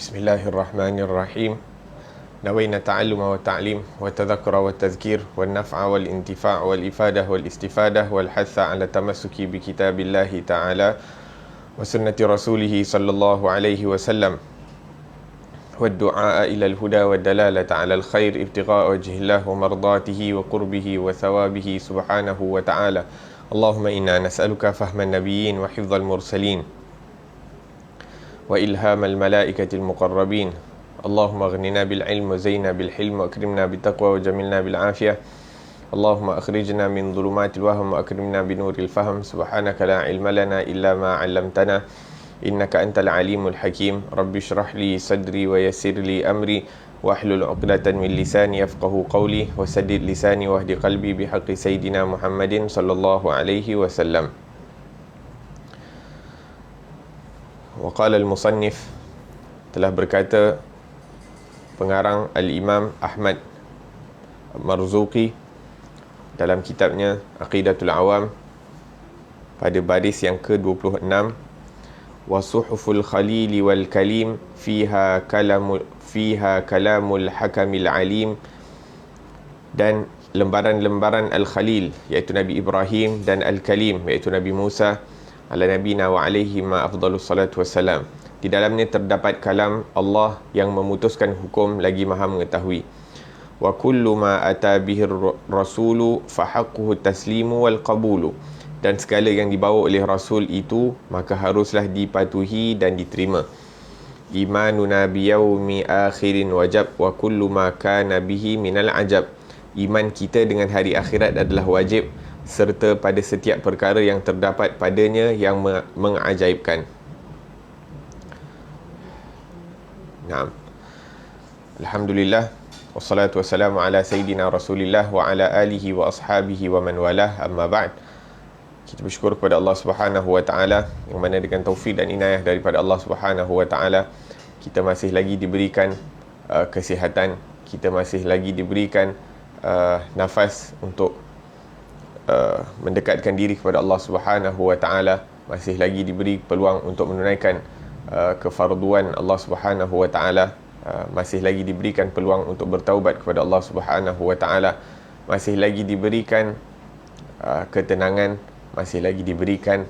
Bismillahirrahmanirrahim. نوينا التعلم والتعليم والتذكر والتذكير والنفع والانتفاع والإفادة والاستفادة والحث على التمسك بكتاب الله تعالى وسنة رسوله صلى الله عليه وسلم والدعاء إلى الهدى والدلالة على الخير ابتغاء وجه الله ومرضاته وقربه وثوابه سبحانه وتعالى. اللهم إنا نسألك فهم النبيين وحفظ المرسلين وإلهام الملائكة المقربين. اللهم اغننا بالعلم وزينا بالحلم واكرمنا بالتقوى وجملنا بالعافية. اللهم أخرجنا من ظلمات الوهم وأكرمنا بنور الفهم. سبحانك لا علم لنا إلا ما علمتنا إنك أنت العليم الحكيم. رب اشرح لي صدري ويسر لي أمري واحلل عقدة من لساني يفقه قولي وسدد لساني واهد قلبي بحق سيدنا محمد صلى الله عليه وسلم. وقال المصنف, telah berkata pengarang Al-Imam Ahmad Marzuqi dalam kitabnya Aqidatul Awam pada baris yang ke-26, wa suhuful khalili wal kalim fiha kalamul hakamil alim, dan lembaran-lembaran Al-Khalil iaitu Nabi Ibrahim dan Al-Kalim iaitu Nabi Musa ala nabina wa alaihi ma afdalus salatu wassalam. Di dalamnya terdapat kalam Allah yang memutuskan hukum lagi maha mengetahui. Wa kullu ma ata bihi rasulu fa haqquhu taslimu wal qabulu, dan segala yang dibawa oleh rasul itu maka haruslah dipatuhi dan diterima. Imanuna biyaumi akhirin wajab wa kullu ma kana bihi minal ajab. Iman kita dengan hari akhirat adalah wajib, serta pada setiap perkara yang terdapat padanya yang mengajaibkan. Naam. Alhamdulillah, wassalatu wassalamu ala Sayyidina Rasulillah wa ala alihi wa ashabihi wa man walah, amma ba'd. Kita bersyukur kepada Allah Subhanahu wa taala yang mana dengan taufik dan inayah daripada Allah Subhanahu wa taala kita masih lagi diberikan kesihatan, kita masih lagi diberikan nafas untuk mendekatkan diri kepada Allah Subhanahu wa taala, masih lagi diberi peluang untuk menunaikan kefarduan Allah Subhanahu wa taala, masih lagi diberikan peluang untuk bertaubat kepada Allah Subhanahu wa taala, masih lagi diberikan ketenangan, masih lagi diberikan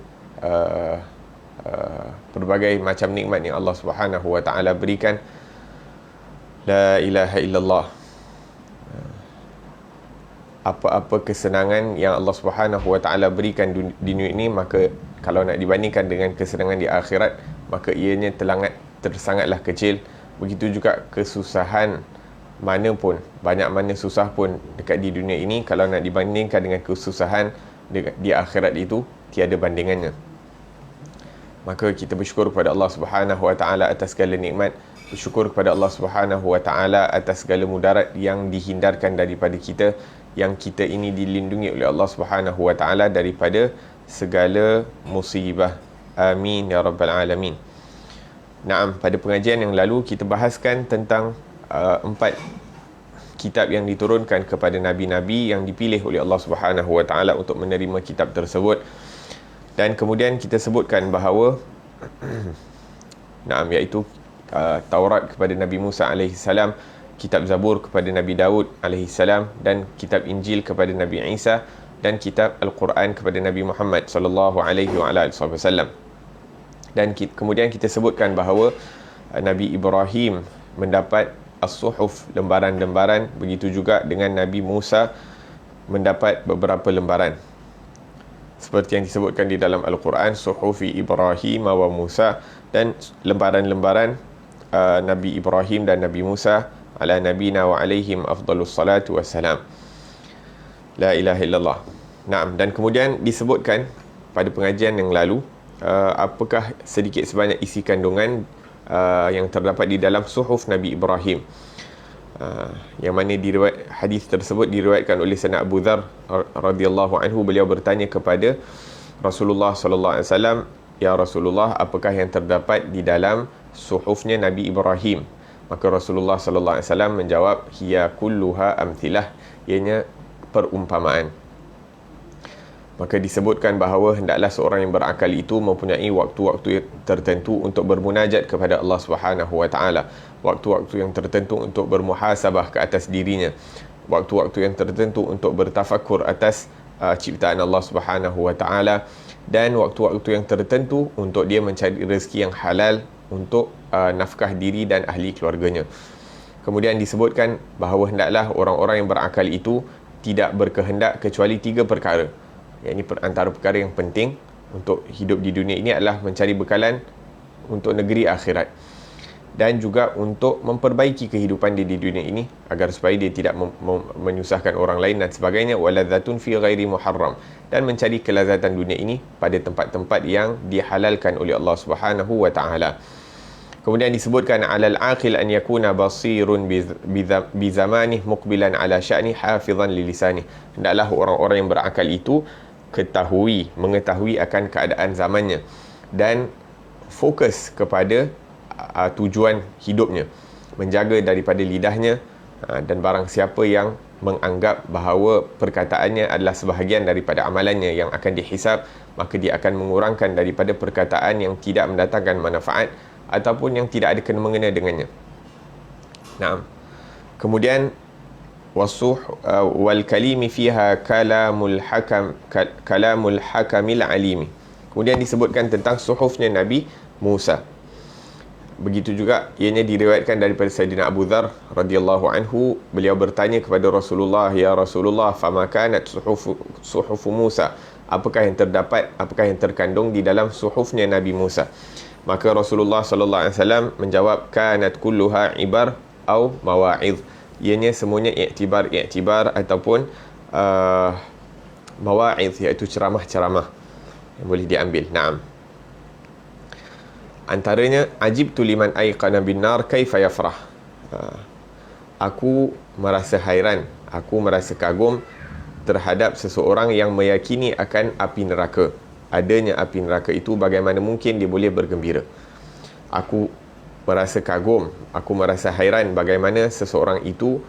berbagai macam nikmat yang Allah Subhanahu wa taala berikan. La ilaha illallah. Apa-apa kesenangan yang Allah Subhanahu wa taala berikan di dunia ini, maka kalau nak dibandingkan dengan kesenangan di akhirat, maka ianya sangatlah kecil. Begitu juga kesusahan mana pun, banyak mana susah pun dekat di dunia ini, kalau nak dibandingkan dengan kesusahan di akhirat itu, tiada bandingannya. Maka kita bersyukur kepada Allah Subhanahu wa taala atas segala nikmat, bersyukur kepada Allah Subhanahu wa taala atas segala mudarat yang dihindarkan daripada kita, yang kita ini dilindungi oleh Allah Subhanahu wa taala daripada segala musibah. Amin ya rabbal alamin. Naam, pada pengajian yang lalu kita bahaskan tentang 4 kitab yang diturunkan kepada nabi-nabi yang dipilih oleh Allah Subhanahu wa taala untuk menerima kitab tersebut. Dan kemudian kita sebutkan bahawa naam, iaitu Taurat kepada Nabi Musa alaihi salam, kitab Zabur kepada Nabi Daud alaihi salam, dan kitab Injil kepada Nabi Isa, dan kitab Al-Quran kepada Nabi Muhammad sallallahu alaihi wasallam. Dan kemudian kita sebutkan bahawa Nabi Ibrahim mendapat as-suhuf, lembaran-lembaran, begitu juga dengan Nabi Musa mendapat beberapa lembaran. Seperti yang disebutkan di dalam Al-Quran, suhufi Ibrahim wa Musa, dan lembaran-lembaran Nabi Ibrahim dan Nabi Musa ala nabina wa alaihim afdalus salatu wassalam. La ilaha illallah. Naam, dan kemudian disebutkan pada pengajian yang lalu apakah sedikit sebanyak isi kandungan yang terdapat di dalam suhuf Nabi Ibrahim, yang mana hadis tersebut diriwayatkan oleh Sayyidina Abu Dzar radhiyallahu anhu. Beliau bertanya kepada Rasulullah sallallahu alaihi wasallam, ya Rasulullah, apakah yang terdapat di dalam suhufnya Nabi Ibrahim? Maka Rasulullah sallallahu alaihi wasallam menjawab, hiya kulluha amthilah, ianya perumpamaan. Maka disebutkan bahawa hendaklah seorang yang berakal itu mempunyai waktu-waktu tertentu untuk bermunajat kepada Allah Subhanahu wa taala, waktu-waktu yang tertentu untuk bermuhasabah ke atas dirinya, waktu-waktu yang tertentu untuk bertafakur atas ciptaan Allah Subhanahu wa taala, dan waktu-waktu yang tertentu untuk dia mencari rezeki yang halal untuk nafkah diri dan ahli keluarganya. Kemudian disebutkan bahawa hendaklah orang-orang yang berakal itu tidak berkehendak kecuali 3 perkara. Yang ini antara perkara yang penting untuk hidup di dunia ini adalah mencari bekalan untuk negeri akhirat, dan juga untuk memperbaiki kehidupan dia di dunia ini agar supaya dia tidak menyusahkan orang lain dan sebagainya. Waladzatun fi ghairi muharram, dan mencari kelazatan dunia ini pada tempat-tempat yang dihalalkan oleh Allah Subhanahu wa taala. Kemudian disebutkan alal aqil an yakuna basirun bi zamanih muqbilan ala sya'ni hafizan li lisani. Hendaklah orang-orang yang berakal itu mengetahui akan keadaan zamannya dan fokus kepada tujuan hidupnya, menjaga daripada lidahnya, dan barang siapa yang menganggap bahawa perkataannya adalah sebahagian daripada amalannya yang akan dihisab, maka dia akan mengurangkan daripada perkataan yang tidak mendatangkan manfaat ataupun yang tidak ada kena-mengena dengannya. Naam. Kemudian wal kalimi fiha kalamul hakamil alimi. Kemudian disebutkan tentang suhufnya Nabi Musa. Begitu juga ianya diriwayatkan daripada Sayyidina Abu Dzar radhiyallahu anhu, beliau bertanya kepada Rasulullah, ya Rasulullah, fama kanat suhufu Musa, apakah yang terkandung di dalam suhufnya Nabi Musa? Maka Rasulullah sallallahu alaihi wasallam menjawab, kanat kulluha ibar au mawa'idh. Ianya semuanya iktibar ataupun mawa'idh, iaitu ceramah-ceramah yang boleh diambil. Naam. Antaranya, ajibtu liman ayqana bin nar kaifa yafrah. Aku merasa hairan, aku merasa kagum terhadap seseorang yang meyakini akan api neraka. Adanya api neraka itu, bagaimana mungkin dia boleh bergembira. Aku merasa kagum, aku merasa hairan bagaimana seseorang itu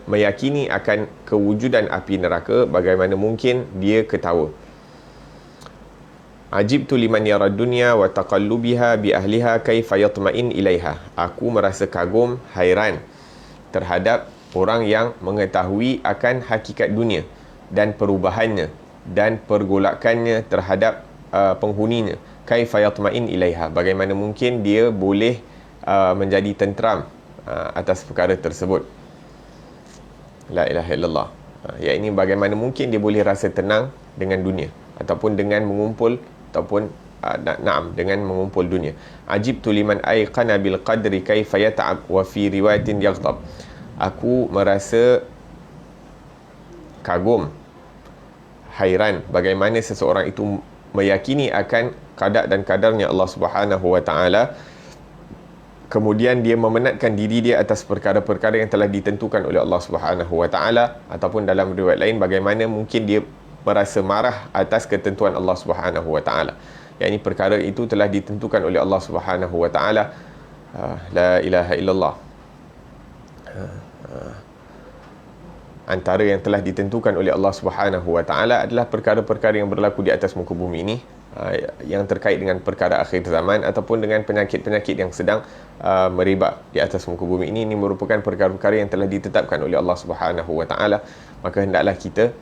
meyakini akan kewujudan api neraka, bagaimana mungkin dia ketawa. Ajibtu liman yara dunya wa taqallubiha bi ahliha kaifa yatma'in ilaiha. Aku merasa kagum, hairan terhadap orang yang mengetahui akan hakikat dunia dan perubahannya dan pergolakannya terhadap penghuninya. Kaifa yatma'in ilaiha, bagaimana mungkin dia boleh menjadi tenteram atas perkara tersebut. La ilaha illallah. Ya, ini bagaimana mungkin dia boleh rasa tenang dengan dunia ataupun dengan mengumpul dengan mengumpul dunia. Ajibtu liman ayqana bil qadri kaifa yata'ab wa fi riwayatin yaghtab. Aku merasa kagum, hairan bagaimana seseorang itu meyakini akan qada dan kadarnya Allah Subhanahu wa taala, kemudian dia memenatkan diri dia atas perkara-perkara yang telah ditentukan oleh Allah Subhanahu wa taala, ataupun dalam riwayat lain bagaimana mungkin dia merasa marah atas ketentuan Allah Subhanahu wa taala. Yang ini perkara itu telah ditentukan oleh Allah Subhanahu wa taala. La ilaha illallah. Antara yang telah ditentukan oleh Allah Subhanahu wa taala adalah perkara-perkara yang berlaku di atas muka bumi ini, yang terkait dengan perkara akhir zaman ataupun dengan penyakit-penyakit yang sedang merebak di atas muka bumi ini. Ini merupakan perkara-perkara yang telah ditetapkan oleh Allah Subhanahu wa taala. Maka hendaklah kita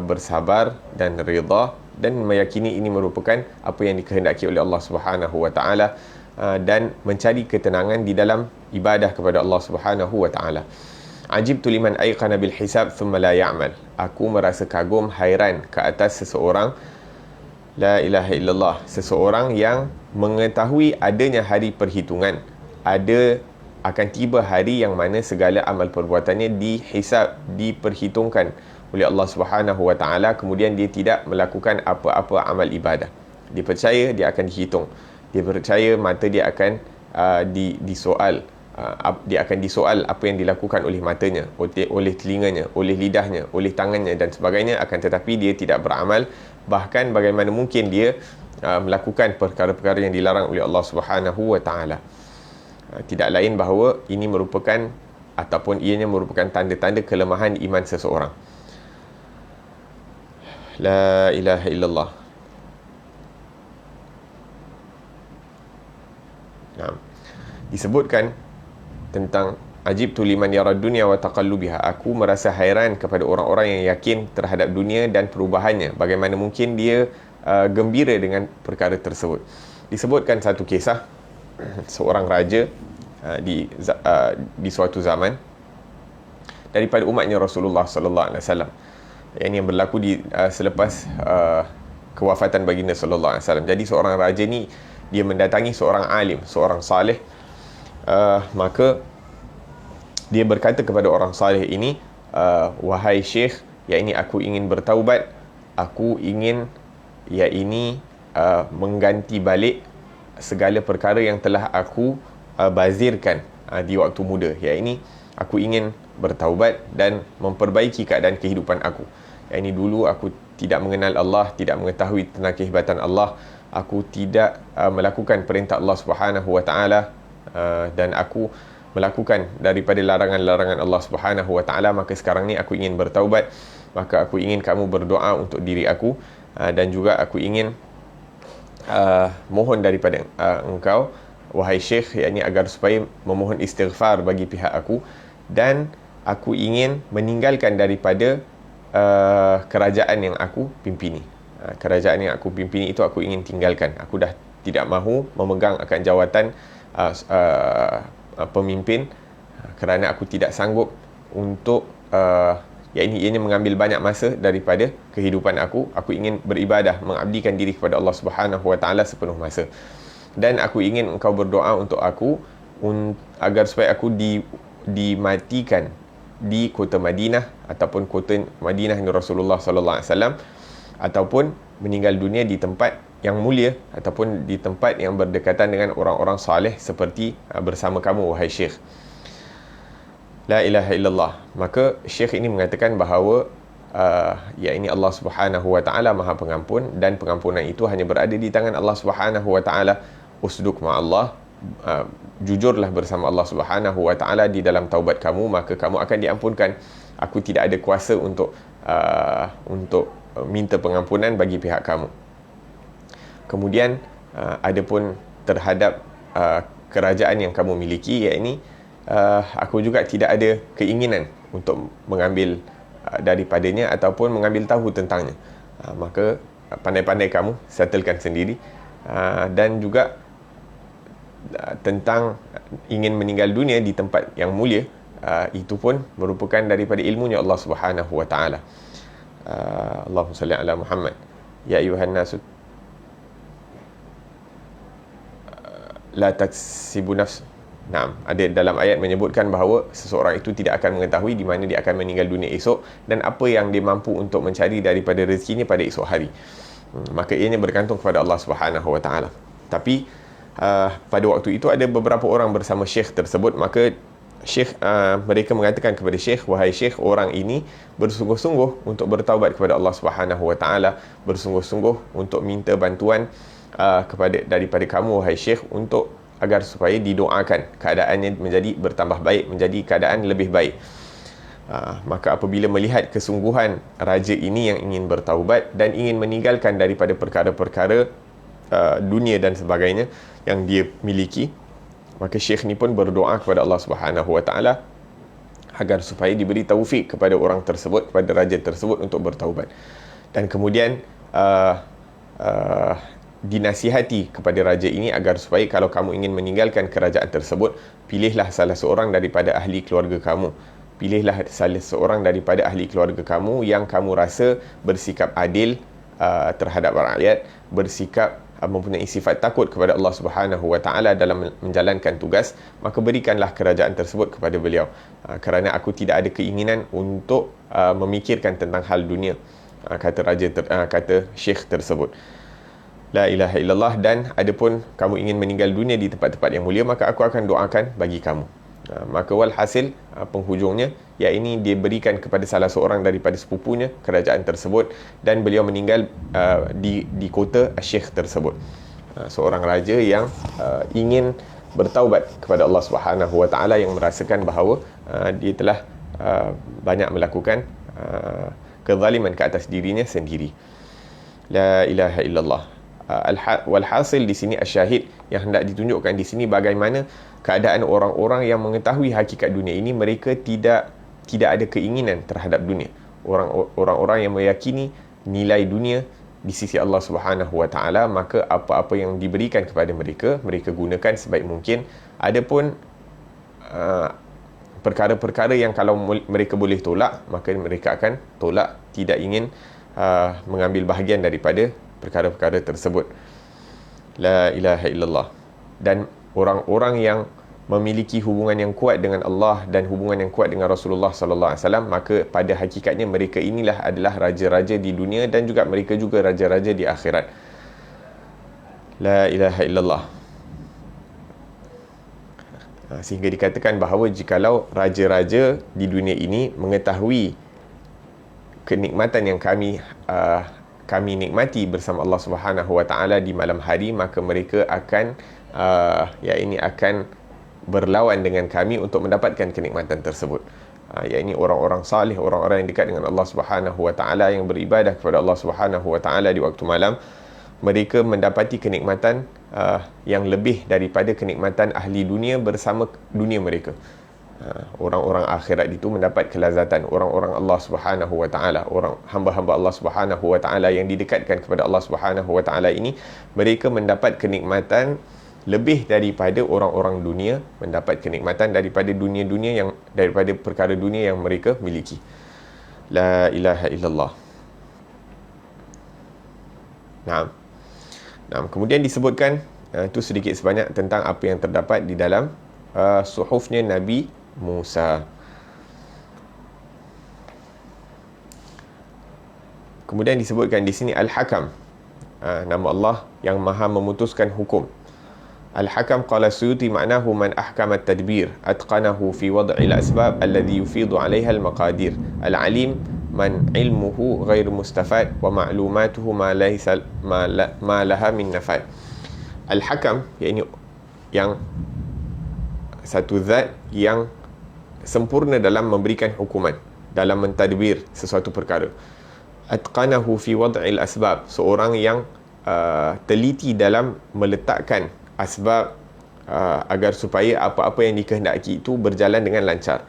bersabar dan redha dan meyakini ini merupakan apa yang dikehendaki oleh Allah Subhanahu wa taala, dan mencari ketenangan di dalam ibadah kepada Allah Subhanahu wa taala. Ajibtu liman ayqana bil hisab thumma la ya'mal. Aku merasa kagum, hairan ke atas seseorang, la ilaha illallah, seseorang yang mengetahui adanya hari perhitungan, akan tiba hari yang mana segala amal perbuatannya dihisab, diperhitungkan oleh Allah Subhanahu wa taala, kemudian dia tidak melakukan apa-apa amal ibadah. Dia percaya dia akan dihitung. Dia percaya mata dia akan disoal. Dia akan disoal apa yang dilakukan oleh matanya, oleh telinganya, oleh lidahnya, oleh tangannya dan sebagainya. Akan tetapi dia tidak beramal. Bahkan bagaimana mungkin dia melakukan perkara-perkara yang dilarang oleh Allah Subhanahu wa taala. Tidak lain bahawa ini merupakan ataupun ianya merupakan tanda-tanda kelemahan iman seseorang. La ilaha illallah. Nah, disebutkan tentang ajibtu liman yarad dunya wa taqallubiha. Aku merasa hairan kepada orang-orang yang yakin terhadap dunia dan perubahannya. Bagaimana mungkin dia gembira dengan perkara tersebut. Disebutkan satu kisah seorang raja di suatu zaman daripada umatnya Rasulullah sallallahu alaihi wasallam. Yang berlaku selepas kewafatan baginda sallallahu alaihi wasallam. Jadi seorang raja ni dia mendatangi seorang alim, seorang saleh. Maka dia berkata kepada orang saleh ini, wahai syekh, yakni aku ingin bertaubat, aku ingin mengganti balik segala perkara yang telah aku bazirkan di waktu muda. Yakni aku ingin bertaubat dan memperbaiki keadaan kehidupan aku. Yakni dulu aku tidak mengenal Allah, tidak mengetahui tentang kehebatan Allah, aku tidak melakukan perintah Allah Subhanahu wa taala, dan aku melakukan daripada larangan-larangan Allah Subhanahu wa taala. Maka sekarang ni aku ingin bertaubat. Maka aku ingin kamu berdoa untuk diri aku, dan juga aku ingin mohon daripada engkau wahai syekh, yakni agar supaya memohon istighfar bagi pihak aku, dan aku ingin meninggalkan daripada kerajaan yang aku pimpini. Kerajaan yang aku pimpini itu aku ingin tinggalkan. Aku dah tidak mahu memegang akan jawatan pemimpin, kerana aku tidak sanggup untuk ianya mengambil banyak masa daripada kehidupan aku. Aku ingin beribadah, mengabdikan diri kepada Allah Subhanahu wa taala sepenuh masa. Dan aku ingin engkau berdoa untuk aku agar supaya aku dimatikan di kota Madinah, ataupun kota Madinah ni Rasulullah sallallahu alaihi wasallam, ataupun meninggal dunia di tempat yang mulia, ataupun di tempat yang berdekatan dengan orang-orang saleh seperti bersama kamu wahai syekh. La ilaha illallah. Maka syekh ini mengatakan bahawa yakni Allah Subhanahu wa taala Maha Pengampun, dan pengampunan itu hanya berada di tangan Allah Subhanahu wa taala. Usduk ma'allah, jujurlah bersama Allah Subhanahu wa taala di dalam taubat kamu, maka kamu akan diampunkan. Aku tidak ada kuasa untuk minta pengampunan bagi pihak kamu. Kemudian adapun terhadap kerajaan yang kamu miliki, yakni aku juga tidak ada keinginan untuk mengambil daripadanya ataupun mengambil tahu tentangnya. Maka pandai-pandai kamu settlekan sendiri. Dan juga tentang ingin meninggal dunia di tempat yang mulia, itu pun merupakan daripada ilmunya Allah Subhanahu wa taala. Allahumma salli ala Muhammad. Ya ayuhan nasu la taksibu nafs. Naam, ada dalam ayat menyebutkan bahawa seseorang itu tidak akan mengetahui di mana dia akan meninggal dunia esok, dan apa yang dia mampu untuk mencari daripada rezekinya pada esok hari. Maka ianya bergantung kepada Allah Subhanahu wa taala. Tapi pada waktu itu ada beberapa orang bersama syekh tersebut. Maka syekh mereka mengatakan kepada syekh, wahai syekh, orang ini bersungguh-sungguh untuk bertaubat kepada Allah Subhanahu wa taala, bersungguh-sungguh untuk minta bantuan daripada kamu wahai syekh, untuk agar supaya didoakan keadaannya menjadi bertambah baik, menjadi keadaan lebih baik. Maka apabila melihat kesungguhan raja ini yang ingin bertaubat dan ingin meninggalkan daripada perkara-perkara dunia dan sebagainya yang dia miliki, maka syekh ni pun berdoa kepada Allah Subhanahu wa taala agar supaya diberi taufik kepada orang tersebut, kepada raja tersebut untuk bertaubat. Dan kemudian dinasihati kepada raja ini agar supaya kalau kamu ingin meninggalkan kerajaan tersebut, pilihlah salah seorang daripada ahli keluarga kamu. Pilihlah salah seorang daripada ahli keluarga kamu yang kamu rasa bersikap adil terhadap rakyat, bersikap mempunyai sifat takut kepada Allah Subhanahu wa taala dalam menjalankan tugas, maka berikanlah kerajaan tersebut kepada beliau. Kerana aku tidak ada keinginan untuk memikirkan tentang hal dunia, kata kata syekh tersebut. La ilaha illallah. Dan adapun kamu ingin meninggal dunia di tempat-tempat yang mulia, maka aku akan doakan bagi kamu. Maka walhasil penghujungnya, yakni dia berikan kepada salah seorang daripada sepupunya kerajaan tersebut, dan beliau meninggal di kota syekh tersebut. Seorang raja yang ingin bertaubat kepada Allah Subhanahu wa taala, yang merasakan bahawa dia telah banyak melakukan kezaliman ke atas dirinya sendiri. La ilaha illallah. Walhasil di sini asyahid yang hendak ditunjukkan di sini bagaimana keadaan orang-orang yang mengetahui hakikat dunia ini, mereka tidak ada keinginan terhadap dunia. Orang-orang yang meyakini nilai dunia di sisi Allah Subhanahu Wa Taala, maka apa-apa yang diberikan kepada mereka, mereka gunakan sebaik mungkin. Adapun perkara-perkara yang kalau mereka boleh tolak, maka mereka akan tolak, tidak ingin mengambil bahagian daripada perkara-perkara tersebut. La ilaha illallah. Dan orang-orang yang memiliki hubungan yang kuat dengan Allah dan hubungan yang kuat dengan Rasulullah sallallahu alaihi wasallam, maka pada hakikatnya mereka inilah adalah raja-raja di dunia dan juga mereka juga raja-raja di akhirat. La ilaha illallah. Sehingga dikatakan bahawa jikalau raja-raja di dunia ini mengetahui kenikmatan yang kami nikmati bersama Allah Subhanahu Wa Taala di malam hari, maka mereka akan akan berlawan dengan kami untuk mendapatkan kenikmatan tersebut. Ini orang-orang salih, orang-orang yang dekat dengan Allah Subhanahu Wa Taala, yang beribadah kepada Allah Subhanahu Wa Taala di waktu malam, mereka mendapati kenikmatan yang lebih daripada kenikmatan ahli dunia bersama dunia mereka. Orang-orang akhirat itu mendapat kelazatan. Orang-orang Allah Subhanahu Wa Taala, orang hamba-hamba Allah Subhanahu Wa Taala yang didekatkan kepada Allah Subhanahu Wa Taala ini, mereka mendapat kenikmatan lebih daripada orang-orang dunia mendapat kenikmatan daripada daripada perkara dunia yang mereka miliki. La ilaha illallah. Nah, kemudian disebutkan itu sedikit sebanyak tentang apa yang terdapat di dalam suhufnya Nabi Musa. Kemudian disebutkan di sini Al-Hakam, nama Allah yang Maha memutuskan hukum. Al-Hakam qala Suyuti ma'nahu man ahkama at-tadbir atqanahu fi wad'i al-asbab alladhi yufidu 'alayha al-maqadir. Al-alim man ilmuhu ghairu mustafad wa ma'lumatuhu ma laysa ma laha min nafad. Al-Hakam iaitu yang satu zat yang sempurna dalam memberikan hukuman, dalam mentadbir sesuatu perkara. Atqanahu fi wad'il asbab, seorang yang teliti dalam meletakkan asbab agar supaya apa-apa yang dikehendaki itu berjalan dengan lancar.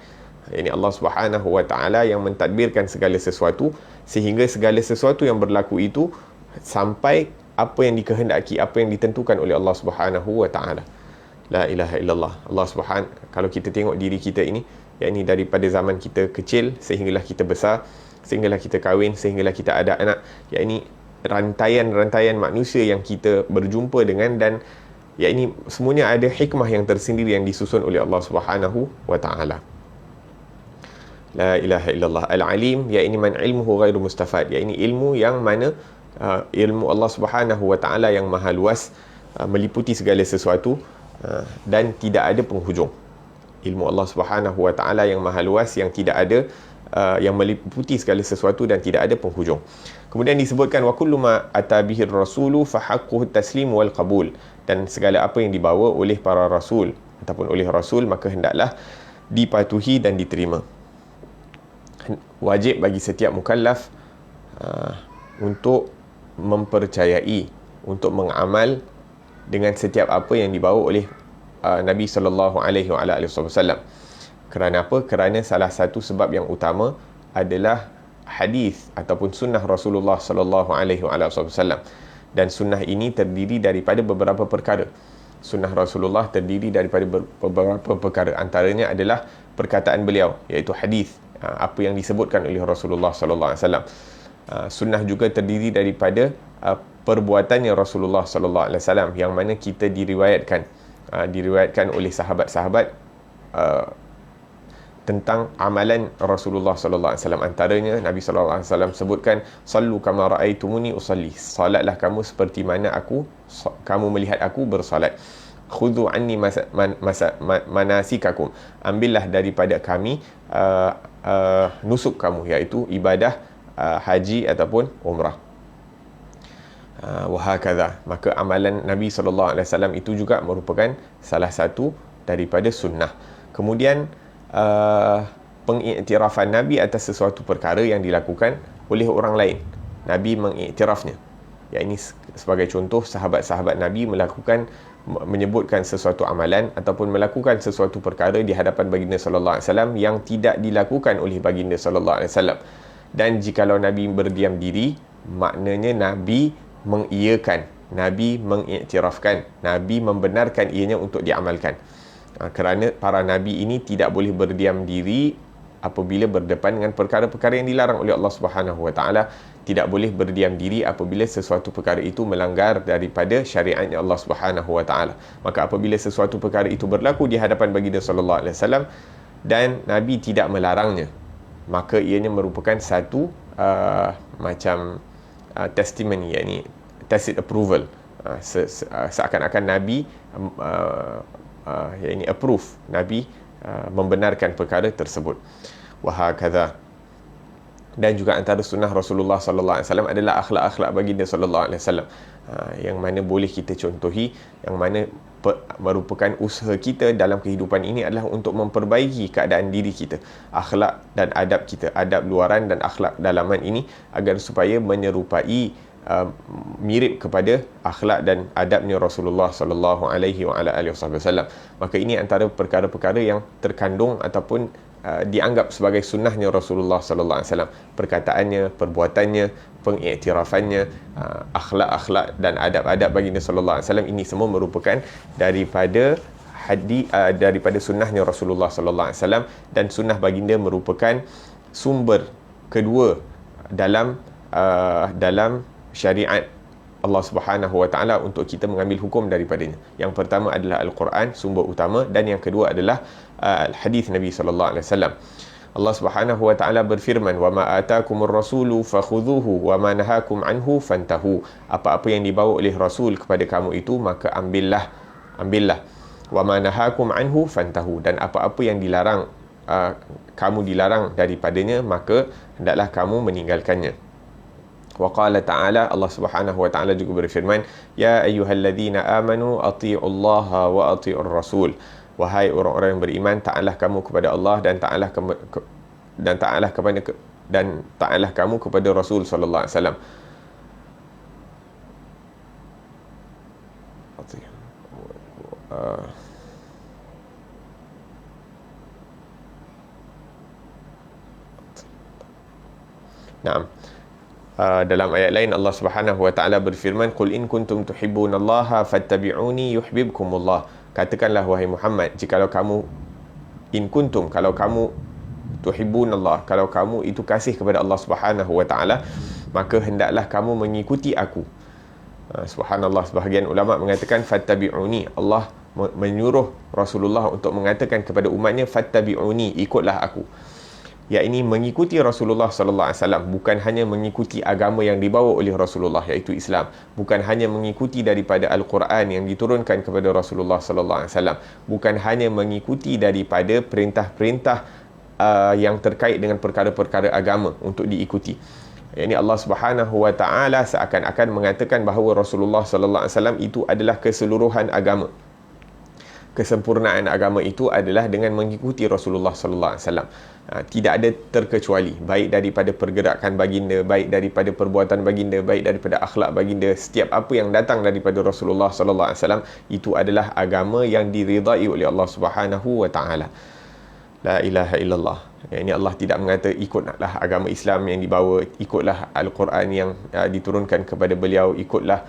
Ini Allah Subhanahu Wa Taala yang mentadbirkan segala sesuatu, sehingga segala sesuatu yang berlaku itu sampai apa yang dikehendaki, apa yang ditentukan oleh Allah Subhanahu Wa Taala. La ilaha illallah. Allah Subhanahu, kalau kita tengok diri kita ini, yakni daripada zaman kita kecil sehinggalah kita besar, sehinggalah kita kahwin, sehinggalah kita ada anak, yakni rantaian-rantaian manusia yang kita berjumpa dengan, dan yakni semuanya ada hikmah yang tersendiri yang disusun oleh Allah Subhanahu Wa Taala. La ilaha illallah. Al-alim yakni man ilmuhu ghairu mustafad, yakni ilmu yang mana ilmu Allah Subhanahu Wa Taala yang maha luas, meliputi segala sesuatu dan tidak ada penghujung. Ilmu Allah Subhanahu Wa Taala yang maha luas, yang tidak ada yang meliputi segala sesuatu dan tidak ada penghujung. Kemudian disebutkan wa kullu ma atabihi ar-rasulu fa haqquhu at-taslim wal qabul, dan segala apa yang dibawa oleh para rasul ataupun oleh rasul maka hendaklah dipatuhi dan diterima. Wajib bagi setiap mukallaf untuk mempercayai, untuk mengamal dengan setiap apa yang dibawa oleh Nabi sallallahu alaihi wasallam. Kerana apa? Kerana salah satu sebab yang utama adalah hadis ataupun sunnah Rasulullah sallallahu alaihi wasallam. Dan sunnah ini terdiri daripada beberapa perkara. Sunnah Rasulullah terdiri daripada beberapa perkara. Antaranya adalah perkataan beliau, iaitu hadis, apa yang disebutkan oleh Rasulullah sallallahu alaihi wasallam. Sunnah juga terdiri daripada perbuatannya Rasulullah sallallahu alaihi wasallam, yang mana kita diriwayatkan oleh sahabat-sahabat tentang amalan Rasulullah sallallahu alaihi wasallam. Antaranya Nabi sallallahu alaihi wasallam sebutkan, sallu kama raaitumuni usalli, salatlah kamu seperti mana kamu melihat aku bersalat. Khudhu anni manasikakum, ambillah daripada kami nusuk kamu, iaitu ibadah haji ataupun umrah. Wahakadha, maka amalan Nabi SAW itu juga merupakan salah satu daripada sunnah. Kemudian pengiktirafan Nabi atas sesuatu perkara yang dilakukan oleh orang lain, Nabi mengiktirafnya. Yang ini sebagai contoh, sahabat-sahabat Nabi menyebutkan sesuatu amalan ataupun melakukan sesuatu perkara di hadapan baginda sallallahu alaihi wasallam yang tidak dilakukan oleh baginda sallallahu alaihi wasallam. Dan jikalau Nabi berdiam diri, maknanya Nabi mengiyakan, Nabi mengiktirafkan, Nabi membenarkan ianya untuk diamalkan. Kerana para Nabi ini tidak boleh berdiam diri apabila berdepan dengan perkara-perkara yang dilarang oleh Allah Subhanahu Wa Taala, tidak boleh berdiam diri apabila sesuatu perkara itu melanggar daripada syariatnya Allah Subhanahu Wa Taala. Maka apabila sesuatu perkara itu berlaku di hadapan baginda sallallahu alaihi wasallam dan Nabi tidak melarangnya, maka ianya merupakan satu macam testimony, yakni tacit approval. Seakan-akan Nabi yakni approve, Nabi membenarkan perkara tersebut. Wahakadha. Dan juga antara sunnah Rasulullah sallallahu alaihi wasallam adalah akhlak-akhlak baginda sallallahu alaihi wasallam, yang mana boleh kita contohi, yang mana merupakan usaha kita dalam kehidupan ini adalah untuk memperbaiki keadaan diri kita, akhlak dan adab kita, adab luaran dan akhlak dalaman ini, agar supaya menyerupai mirip kepada akhlak dan adabnya Rasulullah sallallahu alaihi wasallam. Maka ini antara perkara-perkara yang terkandung ataupun dianggap sebagai sunnahnya Rasulullah sallallahu alaihi wasallam, perkataannya, perbuatannya, pengiktirafannya, akhlak-akhlak dan adab-adab baginda sallallahu alaihi wasallam, ini semua merupakan daripada daripada sunnahnya Rasulullah sallallahu alaihi wasallam, dan sunnah baginda merupakan sumber kedua dalam syariat Allah Subhanahu Wa Taala untuk kita mengambil hukum daripadanya. Yang pertama adalah Al-Quran, sumber utama, dan yang kedua adalah hadis Nabi sallallahu alaihi wasallam. Allah Subhanahu Wa Taala berfirman, "Wa ma ataakumur rasulu fakhudhuhu wa ma nahakum anhu fantahu." Apa-apa yang dibawa oleh Rasul kepada kamu itu, maka ambillah. Wa ma nahakum anhu fantahu. Dan apa-apa yang dilarang, kamu dilarang daripadanya, maka hendaklah kamu meninggalkannya. Wa qala ta'ala, Allah Subhanahu wa ta'ala juga berfirman, "Ya ayyuhalladzina amanu athi'ullaha wa athi'ur rasul." Wahai orang-orang yang beriman, taatlah kamu kepada Allah dan taatlah kamu kepada Rasul sallallahu alaihi wasallam. Naam. Dalam ayat lain Allah Subhanahu wa taala berfirman, "Qul in kuntum tuhibbunallaha fattabi'uni yuhibbukumullah." Katakanlah wahai Muhammad, jikalau kamu kalau kamu tuhibbunallah, kalau kamu itu kasih kepada Allah Subhanahu wa taala, maka hendaklah kamu mengikuti aku. Subhanallah, sebahagian ulama mengatakan fattabi'uni. Allah menyuruh Rasulullah untuk mengatakan kepada umatnya, fattabi'uni, ikutlah aku. Iaitu mengikuti Rasulullah sallallahu alaihi wasallam, bukan hanya mengikuti agama yang dibawa oleh Rasulullah, iaitu Islam, bukan hanya mengikuti daripada Al-Quran yang diturunkan kepada Rasulullah sallallahu alaihi wasallam, bukan hanya mengikuti daripada perintah-perintah yang terkait dengan perkara-perkara agama untuk diikuti. Ini Allah Subhanahu wa taala seakan-akan mengatakan bahawa Rasulullah sallallahu alaihi wasallam itu adalah keseluruhan agama. Kesempurnaan agama itu adalah dengan mengikuti Rasulullah sallallahu alaihi wasallam. Tidak ada terkecuali, baik daripada pergerakan baginda, baik daripada perbuatan baginda, baik daripada akhlak baginda, setiap apa yang datang daripada Rasulullah sallallahu alaihi wasallam itu adalah agama yang diridai oleh Allah Subhanahu wa taala. La ilaha illallah. Ini Allah tidak mengata ikutlah agama Islam yang dibawa, ikutlah Al-Quran yang diturunkan kepada beliau, ikutlah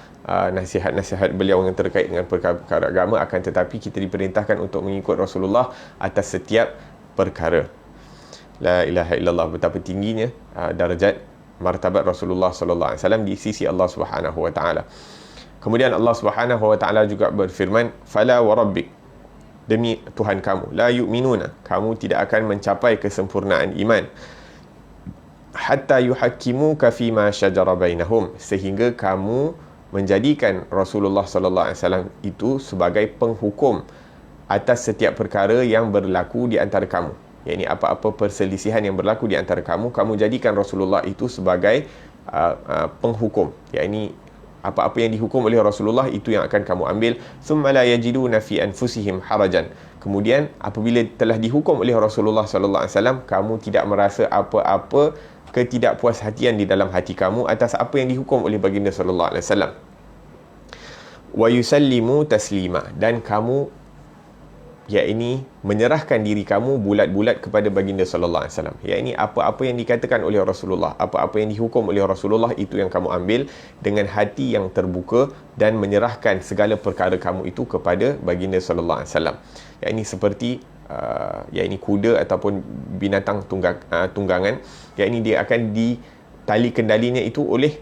nasihat-nasihat beliau yang terkait dengan perkara agama, akan tetapi kita diperintahkan untuk mengikut Rasulullah atas setiap perkara. La ilaha illallah. Betapa tingginya darjat martabat Rasulullah sallallahu alaihi wasallam di sisi Allah Subhanahu wa taala. Kemudian Allah Subhanahu wa taala juga berfirman, "Fala wa rabbik." Demi Tuhan kamu, la yu'minuna, kamu tidak akan mencapai kesempurnaan iman, hatta yuhakkimuka fima syajara bainahum, sehingga kamu menjadikan Rasulullah sallallahu alaihi wasallam itu sebagai penghukum atas setiap perkara yang berlaku di antara kamu. Iaitu apa-apa perselisihan yang berlaku di antara kamu, kamu jadikan Rasulullah itu sebagai penghukum. Iaitu apa-apa yang dihukum oleh Rasulullah itu yang akan kamu ambil. Thumma la yajiduna fi anfusihim harajan. Kemudian apabila telah dihukum oleh Rasulullah sallallahu alaihi wasallam, kamu tidak merasa apa-apa ketidakpuashatian di dalam hati kamu atas apa yang dihukum oleh baginda sallallahu alaihi wasallam. Wa yusallimu taslima, dan kamu yakni menyerahkan diri kamu bulat-bulat kepada baginda sallallahu alaihi wasallam. Yakni apa-apa yang dikatakan oleh Rasulullah, apa-apa yang dihukum oleh Rasulullah, itu yang kamu ambil dengan hati yang terbuka dan menyerahkan segala perkara kamu itu kepada baginda sallallahu alaihi wasallam. Yakni seperti yakni kuda ataupun binatang tunggangan, yakni dia akan ditali kendalinya itu oleh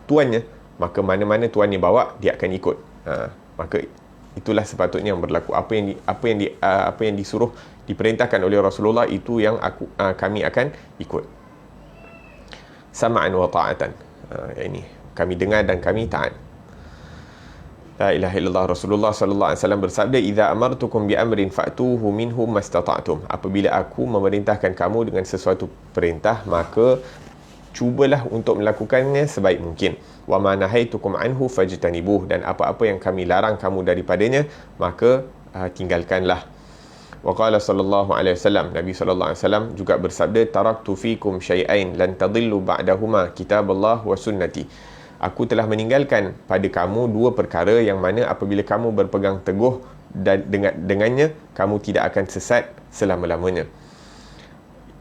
tuannya, maka mana-mana tuannya bawa dia akan ikut. Maka itulah sepatutnya yang berlaku. Apa yang disuruh, diperintahkan oleh Rasulullah, itu yang kami akan ikut. Sama'an wa ta'atan. Ini kami dengar dan kami taat. La ilaha illallah. Rasulullah sallallahu alaihi wasallam bersabda, "Idza amartukum bi amrin fa'tuhu minhu mastata'tum." Apabila aku memerintahkan kamu dengan sesuatu perintah, maka cubalah untuk melakukannya sebaik mungkin. Wa ma nahaitukum anhu fajtanibuh, dan apa-apa yang kami larang kamu daripadanya, maka tinggalkanlah. Wa qala sallallahu alaihi wasallam, Nabi sallallahu alaihi wasallam juga bersabda, "Taraktu fikum syai'ain lan tadillu ba'dahuma, kitaballah wa sunnati." Aku telah meninggalkan pada kamu dua perkara yang mana apabila kamu berpegang teguh dan dengannya, kamu tidak akan sesat selama-lamanya.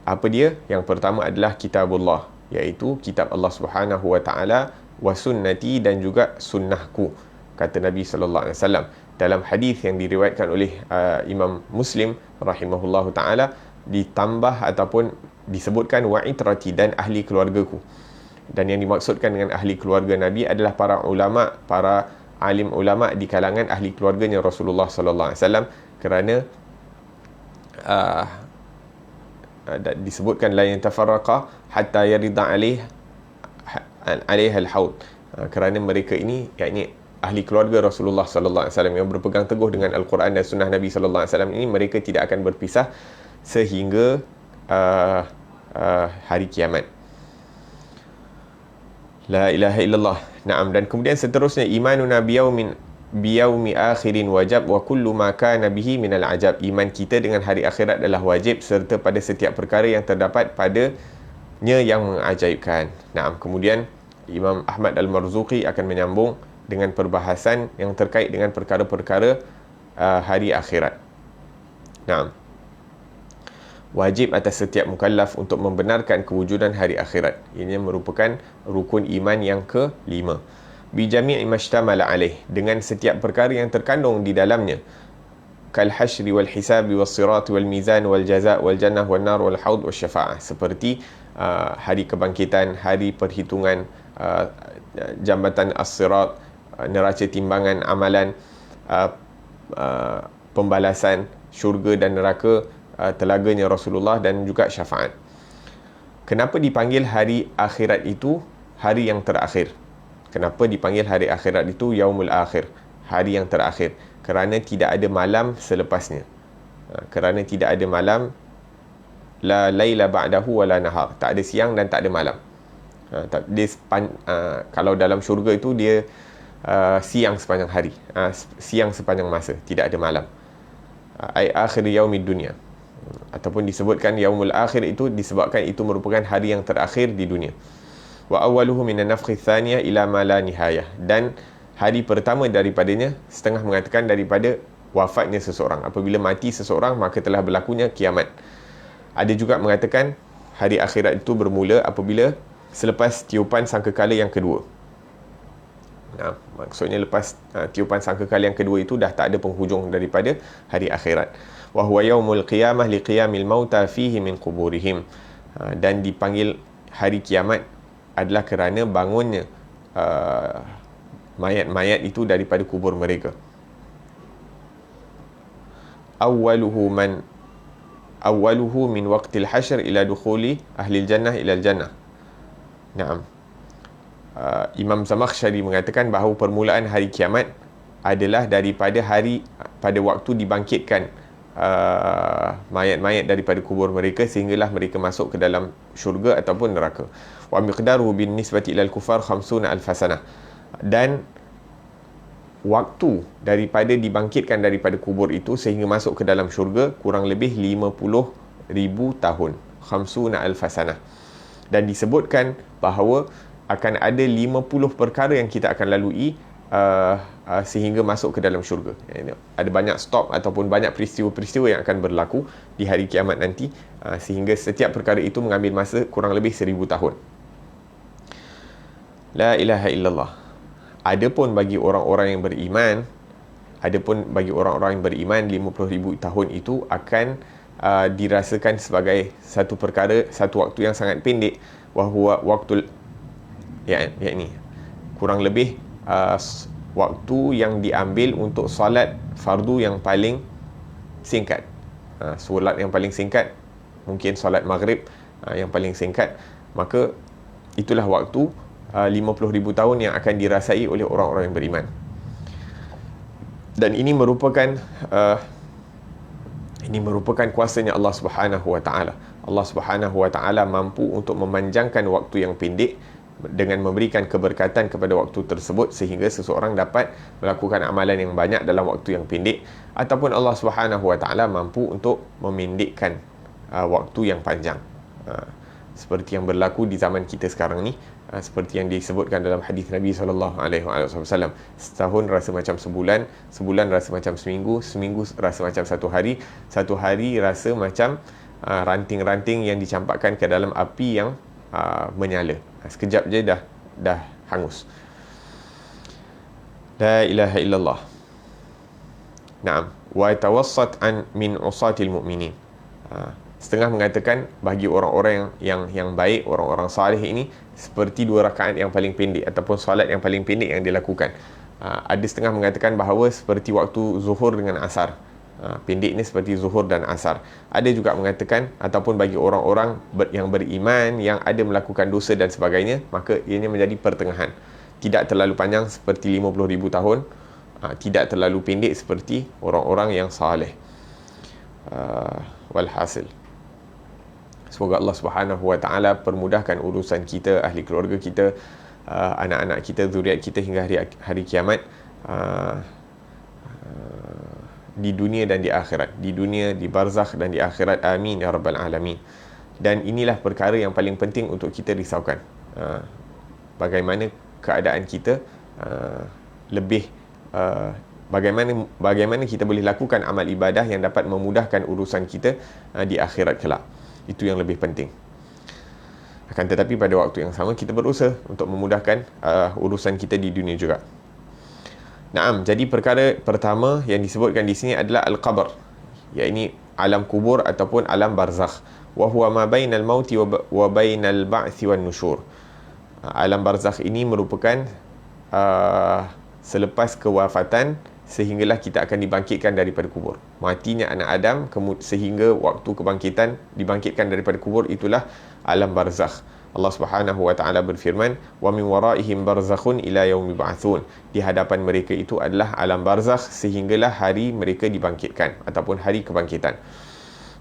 Apa dia? Yang pertama adalah kitabullah, iaitu kitab Allah Subhanahu wa taala, wa sunnati, dan juga sunnahku, kata Nabi sallallahu alaihi wasallam dalam hadis yang diriwayatkan oleh Imam Muslim rahimahullahu taala, ditambah ataupun disebutkan wa itrati, dan ahli keluargaku. Dan yang dimaksudkan dengan ahli keluarga Nabi adalah para ulama, para alim ulama di kalangan ahli keluarganya Rasulullah sallallahu alaihi wasallam, kerana disebutkan la yantafarraqa hatta yarida alaiha al-haud, kerana mereka ini, yakni ahli keluarga Rasulullah sallallahu alaihi wasallam yang berpegang teguh dengan Al-Quran dan sunnah Nabi sallallahu alaihi wasallam ini, mereka tidak akan berpisah sehingga hari kiamat. La ilaha illallah. Naam. Dan kemudian seterusnya, imanuna biyaumi akhirin wajab wa kullu ma kana bihi minal ajab. Iman kita dengan hari akhirat adalah wajib, serta pada setiap perkara yang terdapat padanya yang mengajaibkan. Naam. Kemudian Imam Ahmad Al-Marzuqi akan menyambung dengan perbahasan yang terkait dengan perkara-perkara hari akhirat. Naam. Wajib atas setiap mukallaf untuk membenarkan kewujudan hari akhirat. Ini merupakan rukun iman yang ke-5. Bi jami'i mashtamala alaih, dengan setiap perkara yang terkandung di dalamnya. Kal hashri wal hisabi was sirat wal mizan wal jaza' wal jannah wal nar wal haud wal syafa'ah. Seperti hari kebangkitan, hari perhitungan, jambatan as-sirat, neraca timbangan amalan, pembalasan, syurga dan neraka, telaganya Rasulullah, dan juga syafaat. Kenapa dipanggil hari akhirat itu hari yang terakhir? Kenapa dipanggil hari akhirat itu yaumul akhir, hari yang terakhir? Kerana tidak ada malam selepasnya. Kerana tidak ada malam, la laila ba'dahu wa la nahar, tak ada siang dan tak ada malam. Kalau dalam syurga itu dia siang sepanjang hari, siang sepanjang masa, tidak ada malam. Ai akhir yaumid dunya, ataupun disebutkan yaumul akhir itu disebabkan itu merupakan hari yang terakhir di dunia. Wa awwaluhu minan nafkhi tsaniyah ila ma la nihayah, dan hari pertama daripadanya, setengah mengatakan daripada wafatnya seseorang. Apabila mati seseorang, maka telah berlakunya kiamat. Ada juga mengatakan hari akhirat itu bermula apabila selepas tiupan sangkakala yang kedua. Nah, maksudnya lepas tiupan sangkakala yang kedua itu dah tak ada penghujung daripada hari akhirat. Wa huwa yaumul qiyamah liqiyamil mauta fihi min quburihim, dan dipanggil hari kiamat adalah kerana bangunnya mayat-mayat itu daripada kubur mereka. Awwaluhu min waqtil hashr ila dukhuli ahli jannah ila jannah. Naam. Imam Zamakhsyari mengatakan bahawa permulaan hari kiamat adalah daripada pada waktu dibangkitkan mayat-mayat daripada kubur mereka sehinggalah mereka masuk ke dalam syurga ataupun neraka. Wa miqdaruhu bin nisbati ilal kufar 50 alfasana, dan waktu daripada dibangkitkan daripada kubur itu sehingga masuk ke dalam syurga kurang lebih 50,000 tahun, 50 alfasana. Dan disebutkan bahawa akan ada 50 perkara yang kita akan lalui sehingga masuk ke dalam syurga. Ada banyak stop ataupun banyak peristiwa-peristiwa yang akan berlaku di hari kiamat nanti, sehingga setiap perkara itu mengambil masa kurang lebih 1000 tahun. La ilaha illallah. Adapun bagi orang-orang yang beriman, 50,000 tahun itu akan dirasakan sebagai satu perkara, satu waktu yang sangat pendek. Wahwa waktu yakni kurang lebih waktu yang diambil untuk solat fardu yang paling singkat. Solat yang paling singkat mungkin solat maghrib yang paling singkat, maka itulah waktu 50,000 tahun yang akan dirasai oleh orang-orang yang beriman. Dan ini merupakan kuasanya Allah Subhanahu wa taala. Allah Subhanahu wa taala mampu untuk memanjangkan waktu yang pendek dengan memberikan keberkatan kepada waktu tersebut sehingga seseorang dapat melakukan amalan yang banyak dalam waktu yang pendek, ataupun Allah Subhanahu wa taala mampu untuk memendekkan waktu yang panjang. Seperti yang berlaku di zaman kita sekarang ni, seperti yang disebutkan dalam hadis Nabi SAW, setahun rasa macam sebulan, sebulan rasa macam seminggu, seminggu rasa macam satu hari, satu hari rasa macam ranting-ranting yang dicampakkan ke dalam api yang menyala. Sekejap je dah hangus. La ilaha illallah. Naam, wa tawassat an min usatil mu'minin. Setengah mengatakan bagi orang-orang yang baik, orang-orang salih ini seperti 2 rakaat yang paling pendek ataupun solat yang paling pendek yang dilakukan. Ada setengah mengatakan bahawa seperti waktu zuhur dengan asar. Pendek ni seperti zuhur dan asar. Ada juga mengatakan ataupun bagi orang-orang yang beriman yang ada melakukan dosa dan sebagainya, maka ianya menjadi pertengahan. Tidak terlalu panjang seperti 50,000 tahun, tidak terlalu pendek seperti orang-orang yang saleh. Walhasil, semoga Allah Subhanahu wa taala permudahkan urusan kita, ahli keluarga kita, anak-anak kita, zuriat kita hingga hari kiamat, di dunia dan di akhirat, di dunia, di barzakh dan di akhirat. Amin ya rabbal alamin. Dan inilah perkara yang paling penting untuk kita risaukan. Bagaimana keadaan kita bagaimana kita boleh lakukan amal ibadah yang dapat memudahkan urusan kita di akhirat kelak. Itu yang lebih penting. Akan tetapi pada waktu yang sama kita berusaha untuk memudahkan urusan kita di dunia juga. Naam, jadi perkara pertama yang disebutkan di sini adalah al-qabr, iaitu alam kubur ataupun alam barzakh. Wa huwa ma bainal mauti wa bainal ba'thi wan nusyur. Alam barzakh ini merupakan selepas kewafatan sehinggalah kita akan dibangkitkan daripada kubur. Matinya anak Adam sehingga waktu kebangkitan, dibangkitkan daripada kubur, itulah alam barzakh. Allah Subhanahu wa taala berfirman, wa min waraihim barzakhun ila yaumi ba'tsun. Di hadapan mereka itu adalah alam barzakh sehinggalah hari mereka dibangkitkan ataupun hari kebangkitan.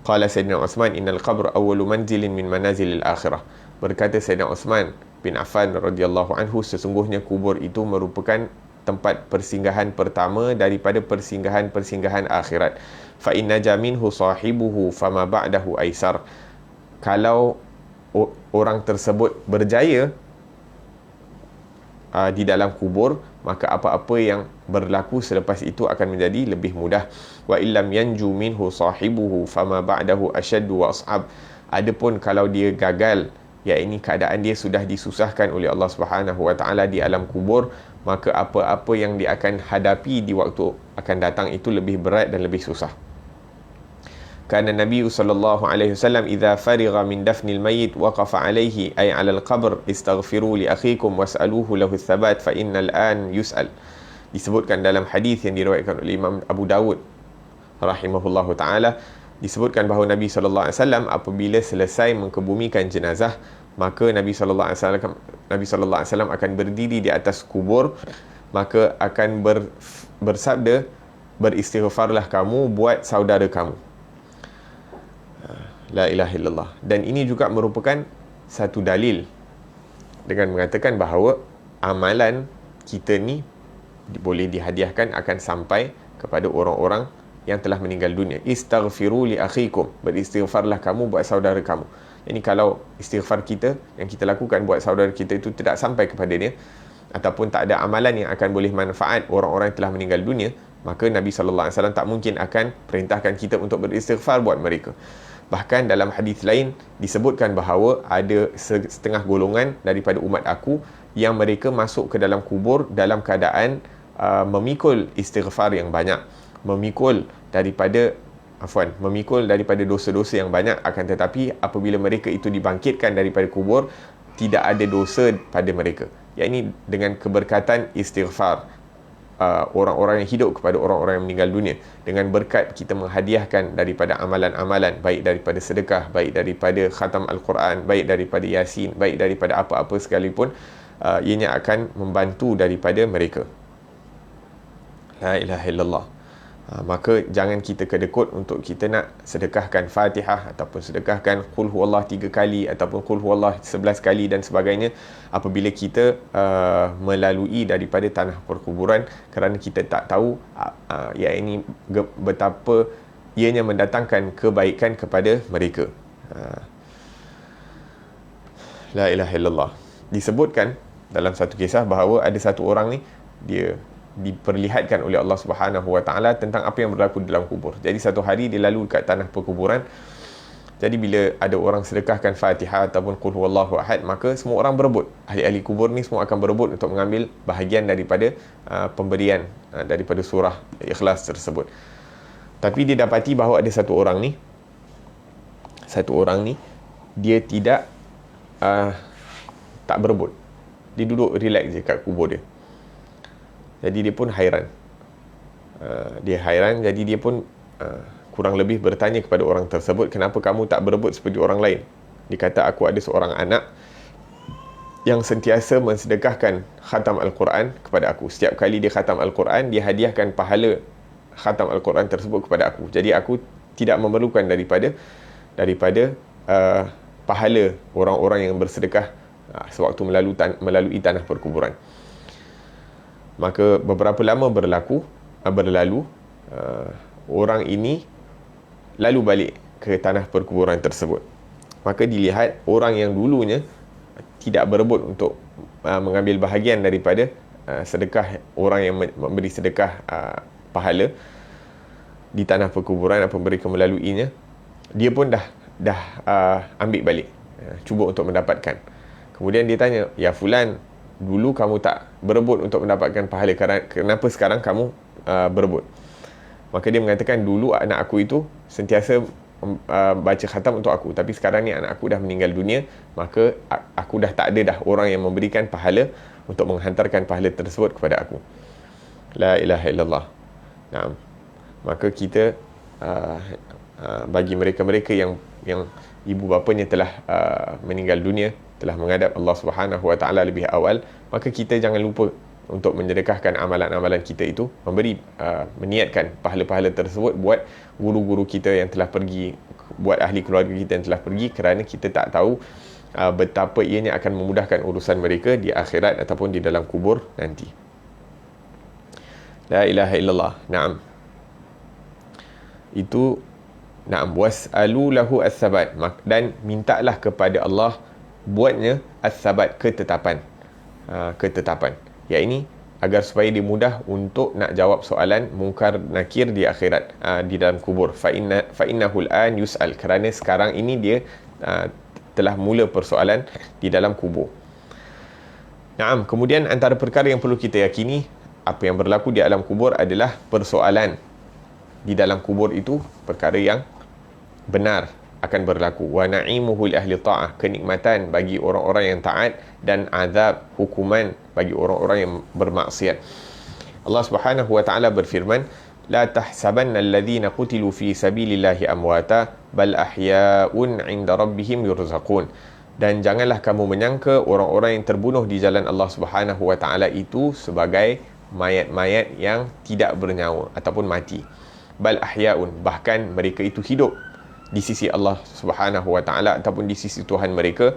Qala Sayyidina Uthman, innal qabr awwalu manzilin min manazilil akhirah. Berkata Sayyidina Uthman bin Affan radhiyallahu anhu, sesungguhnya kubur itu merupakan tempat persinggahan pertama daripada persinggahan-persinggahan akhirat. Fa inna jaminhu sahibuhu fama ba'dahu aisar. Kalau orang tersebut berjaya di dalam kubur, maka apa-apa yang berlaku selepas itu akan menjadi lebih mudah. Wa illam yanju minhu sahibuhu fama ba'dahu ashaddu wa ashab. Adapun kalau dia gagal, iaitu keadaan dia sudah disusahkan oleh Allah Subhanahu wa taala di alam kubur, maka apa-apa yang dia akan hadapi di waktu akan datang itu lebih berat dan lebih susah. Karena Nabi sallallahu alaihi wasallam idza farigha min dafnil mayyit waqafa alaihi ay ala al-qabr istaghfiru li akhikum was'aluhu lahu thabat fa innal an yus'al. Disebutkan dalam hadis yang diriwayatkan oleh Imam Abu Dawud rahimahullahu taala, disebutkan bahawa Nabi sallallahu alaihi wasallam apabila selesai mengkebumikan jenazah, maka Nabi sallallahu alaihi wasallam akan berdiri di atas kubur, maka akan bersabda, beristighfarlah kamu buat saudara kamu. La ilaha illallah. Dan ini juga merupakan satu dalil dengan mengatakan bahawa amalan kita ni boleh dihadiahkan, akan sampai kepada orang-orang yang telah meninggal dunia. Istaghfiru li akhikum, beristighfarlah kamu buat saudara kamu. Ini kalau istighfar kita yang kita lakukan buat saudara kita itu tidak sampai kepada dia, ataupun tak ada amalan yang akan boleh manfaat orang-orang yang telah meninggal dunia, maka Nabi SAW tak mungkin akan perintahkan kita untuk beristighfar buat mereka. Bahkan dalam hadis lain disebutkan bahawa ada setengah golongan daripada umat aku yang mereka masuk ke dalam kubur dalam keadaan memikul istighfar yang banyak, memikul daripada dosa-dosa yang banyak, akan tetapi apabila mereka itu dibangkitkan daripada kubur, tidak ada dosa pada mereka. Yakni dengan keberkatan istighfar orang-orang yang hidup kepada orang-orang yang meninggal dunia, dengan berkat kita menghadiahkan daripada amalan-amalan, baik daripada sedekah, baik daripada khatam Al-Quran, baik daripada Yasin, baik daripada apa-apa sekalipun, ianya akan membantu daripada mereka. La ilaha illallah. Maka jangan kita kedekut untuk kita nak sedekahkan Fatihah ataupun sedekahkan Qul Huwallah 3 kali ataupun Qul Huwallah 11 kali dan sebagainya apabila kita melalui daripada tanah perkuburan, kerana kita tak tahu ini betapa ianya mendatangkan kebaikan kepada mereka. La ilaha illallah. Disebutkan dalam satu kisah bahawa ada satu orang ni, dia diperlihatkan oleh Allah Subhanahu Wa Taala tentang apa yang berlaku dalam kubur. Jadi satu hari dia lalu dekat tanah perkuburan. Jadi bila ada orang sedekahkan Fatihah ataupun Qul Huwallahu Ahad, maka semua orang berebut. Ahli-ahli kubur ni semua akan berebut untuk mengambil bahagian daripada pemberian daripada surah Ikhlas tersebut. Tapi dia dapati bahawa ada satu orang ni dia tidak tak berebut. Dia duduk relax je kat kubur dia. Jadi dia pun hairan. Jadi dia pun kurang lebih bertanya kepada orang tersebut, kenapa kamu tak berebut seperti orang lain? Dia kata, aku ada seorang anak yang sentiasa mensedekahkan khatam Al-Quran kepada aku. Setiap kali dia khatam Al-Quran, dia hadiahkan pahala khatam Al-Quran tersebut kepada aku. Jadi aku tidak memerlukan daripada pahala orang-orang yang bersedekah sewaktu melalui tanah perkuburan. Maka beberapa lama berlalu, orang ini lalu balik ke tanah perkuburan tersebut. Maka dilihat orang yang dulunya tidak berebut untuk mengambil bahagian daripada sedekah, orang yang memberi sedekah pahala di tanah perkuburan apa mereka melaluinya, dia pun dah ambil balik, cuba untuk mendapatkan. Kemudian dia tanya, ya fulan, dulu kamu tak berebut untuk mendapatkan pahala, kenapa sekarang kamu berebut? Maka dia mengatakan, dulu anak aku itu sentiasa baca khatam untuk aku, tapi sekarang ni anak aku dah meninggal dunia, maka aku dah tak ada dah orang yang memberikan pahala untuk menghantarkan pahala tersebut kepada aku. La ilaha illallah. Nah, maka kita bagi mereka-mereka yang ibu bapanya telah meninggal dunia, telah menghadap Allah Subhanahu Wa Taala lebih awal, maka kita jangan lupa untuk menyedekahkan amalan-amalan kita itu, meniatkan pahala-pahala tersebut buat guru-guru kita yang telah pergi, buat ahli keluarga kita yang telah pergi, kerana kita tak tahu betapa ianya akan memudahkan urusan mereka di akhirat ataupun di dalam kubur nanti. La ilaha illallah. Naam. Itu was'alu lahu as-sabat, dan mintalah kepada Allah buatnya as-sabat, ketetapan. Ya ini agar supaya dia mudah untuk nak jawab soalan mungkar nakir di akhirat, di dalam kubur. Fa innahul an yus'al, kerana sekarang ini dia telah mula persoalan di dalam kubur. Naam, kemudian antara perkara yang perlu kita yakini, apa yang berlaku di alam kubur adalah persoalan di dalam kubur itu perkara yang benar akan berlaku. Wa na'imuhu li ahli ta'ah, kenikmatan bagi orang-orang yang taat, dan azab, hukuman bagi orang-orang yang bermaksiat. Allah Subhanahu wa taala berfirman, la tahsabanna alladhina qutilu fi sabilillahi amwata bal ahya'un 'inda rabbihim yurzaqun. Dan janganlah kamu menyangka orang-orang yang terbunuh di jalan Allah Subhanahu wa taala itu sebagai mayat-mayat yang tidak bernyawa ataupun mati. Bal ahya'un, bahkan mereka itu hidup di sisi Allah Subhanahu wa taala ataupun di sisi Tuhan mereka,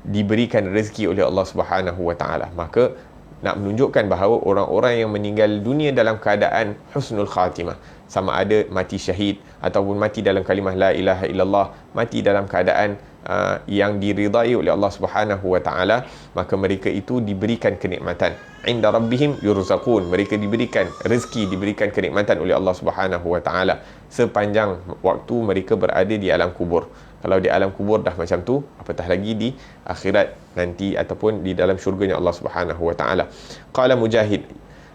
diberikan rezeki oleh Allah Subhanahu wa taala. Maka nak menunjukkan bahawa orang-orang yang meninggal dunia dalam keadaan husnul khatimah, sama ada mati syahid ataupun mati dalam kalimah la ilaha illallah, mati dalam keadaan yang diridai oleh Allah Subhanahu wa taala, maka mereka itu diberikan kenikmatan. Inda rabbihim yurzaqun, mereka diberikan rezeki, diberikan kenikmatan oleh Allah Subhanahu wa taala sepanjang waktu mereka berada di alam kubur. Kalau di alam kubur dah macam tu, apatah lagi di akhirat nanti ataupun di dalam syurganya Allah Subhanahu wa taala. Qala Mujahid,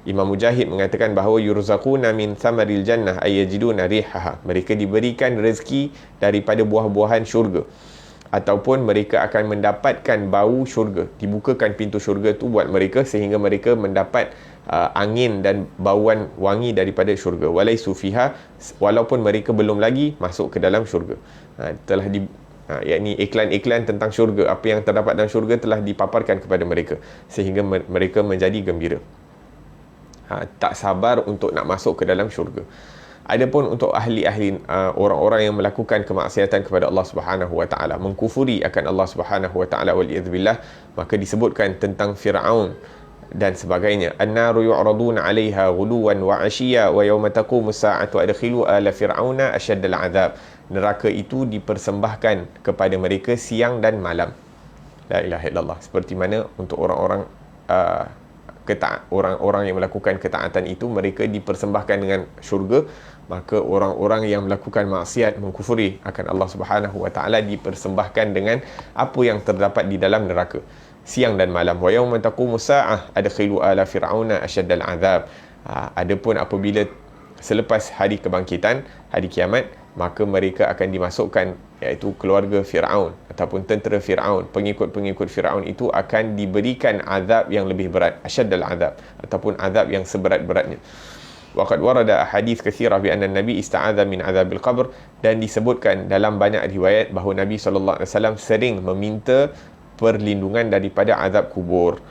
Imam Mujahid mengatakan bahawa yurzaquna min thamaril jannah ay yajiduna rihaha, mereka diberikan rezeki daripada buah-buahan syurga, ataupun mereka akan mendapatkan bau syurga, dibukakan pintu syurga tu buat mereka sehingga mereka mendapat angin dan bauan wangi daripada syurga. Walaisu fiha, walaupun mereka belum lagi masuk ke dalam syurga. Telah yakni iklan-iklan tentang syurga, apa yang terdapat dalam syurga telah dipaparkan kepada mereka sehingga mereka menjadi gembira, tak sabar untuk nak masuk ke dalam syurga. Adapun untuk ahli-ahli orang-orang yang melakukan kemaksiatan kepada Allah Subhanahu wa taala, mengkufuri akan Allah Subhanahu wa taala wal iyadzubillah, maka disebutkan tentang Firaun dan sebagainya. An-naru yu'raduna 'alaiha ghuduwan wa 'ashiyya wa yawma taqumus sa'atu adkhilu ala fir'auna asyaddal 'adzab. Neraka itu dipersembahkan kepada mereka siang dan malam. La ilaha illallah. Seperti mana untuk orang-orang orang-orang yang melakukan ketaatan itu, mereka dipersembahkan dengan syurga, maka orang-orang yang melakukan maksiat, mengkufuri akan Allah Subhanahu wa taala, dipersembahkan dengan apa yang terdapat di dalam neraka siang dan malam. Wa yauma taqumus saa'ah adkhilu ala fir'auna asyaddal 'adzab. Adapun apabila selepas hari kebangkitan, hari kiamat, maka mereka akan dimasukkan, iaitu keluarga Firaun ataupun tentera Firaun, pengikut-pengikut Firaun itu akan diberikan azab yang lebih berat, asyaddal 'adzab, ataupun azab yang seberat-beratnya. Waqad warada ahadits katsirah bi anna Nabi ista'adha min azabil qabr, dan disebutkan dalam banyak riwayat bahawa Nabi SAW sering meminta perlindungan daripada azab kubur.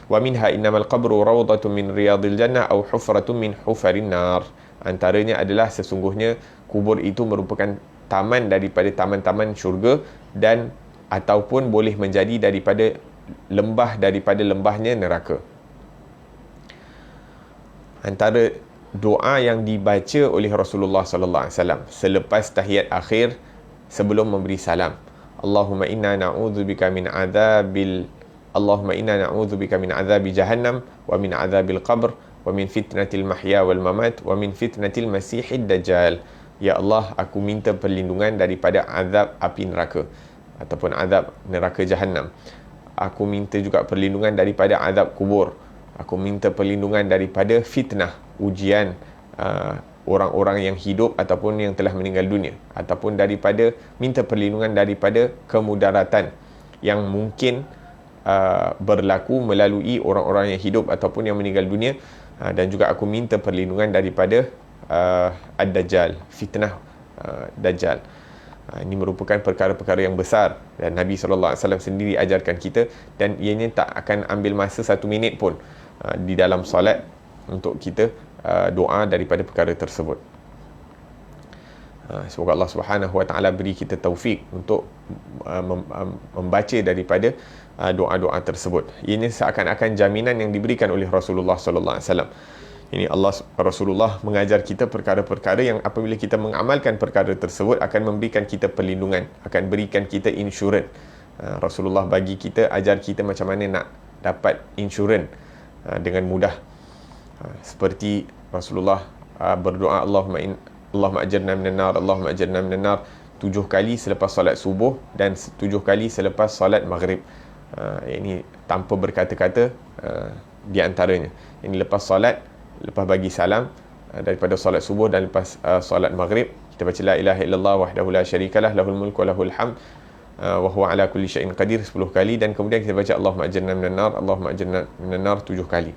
Wa minha innamal qabru rawdatun min riyadil jannah aw hufratun min hufarin nar. Antaranya adalah sesungguhnya kubur itu merupakan taman daripada taman-taman syurga, dan ataupun boleh menjadi daripada lembah daripada lembahnya neraka. Antara doa yang dibaca oleh Rasulullah sallallahu alaihi wasallam selepas tahiyat akhir sebelum memberi salam, Allahumma inna na'udzubika min adzabi jahannam wa min adzabil qabr wa min fitnatil mahya wal mamat wa min fitnatil masihid dajjal. Ya Allah, aku minta perlindungan daripada azab api neraka ataupun azab neraka jahannam. Aku minta juga perlindungan daripada azab kubur. Aku minta perlindungan daripada fitnah, ujian orang-orang yang hidup ataupun yang telah meninggal dunia, ataupun daripada minta perlindungan daripada kemudaratan yang mungkin berlaku melalui orang-orang yang hidup ataupun yang meninggal dunia, dan juga aku minta perlindungan daripada Ad-Dajjal, fitnah Dajjal. Ini merupakan perkara-perkara yang besar dan Nabi SAW sendiri ajarkan kita, dan ianya tak akan ambil masa 1 minit pun di dalam solat untuk kita doa daripada perkara tersebut. Semoga Allah Subhanahu wa taala beri kita taufik untuk membaca daripada doa-doa tersebut. Ini seakan-akan jaminan yang diberikan oleh Rasulullah sallallahu alaihi wasallam. Ini Rasulullah mengajar kita perkara-perkara yang apabila kita mengamalkan perkara tersebut akan memberikan kita perlindungan, akan berikan kita insurans. Rasulullah bagi kita, ajar kita macam mana nak dapat insurans dengan mudah. Seperti Rasulullah berdoa, Allahumma ajirna minan nar, Allahumma ajirna minan nar 7 kali selepas solat subuh dan 7 kali selepas solat maghrib. Ini tanpa berkata-kata di antaranya. Ini lepas solat, lepas bagi salam daripada solat subuh dan lepas solat maghrib, kita baca la ilaha illallah wahdahu la syarikalah lahul mulku wa lahul hamd wa huwa ala kulli syai'in qadir 10 kali, dan kemudian kita baca Allahumma ajirna minan nar, Allahumma ajirna minan nar 7 kali.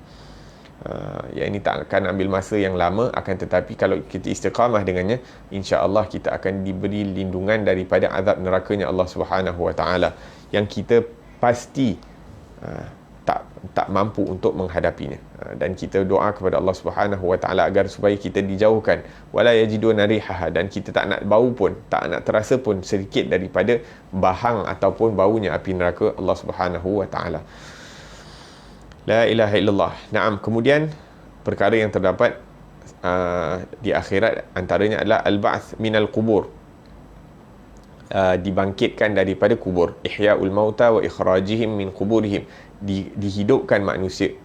Ya, ini tak akan ambil masa yang lama, akan tetapi kalau kita istiqamah dengannya, insya-Allah kita akan diberi lindungan daripada azab nerakanya Allah Subhanahu wa taala yang kita pasti tak mampu untuk menghadapinya. Dan kita doa kepada Allah Subhanahu wa taala agar supaya kita dijauhkan wala yajiduna rihaha, dan kita tak nak bau pun, tak nak terasa pun sedikit daripada bahang ataupun baunya api neraka Allah Subhanahu wa taala. La ilaha illallah. Naam, kemudian perkara yang terdapat di akhirat antaranya adalah al-ba'ts minal qubur. dibangkitkan daripada kubur. Ihya'ul mauta wa ikhrajihim min kuburihim. Dihidupkan manusia,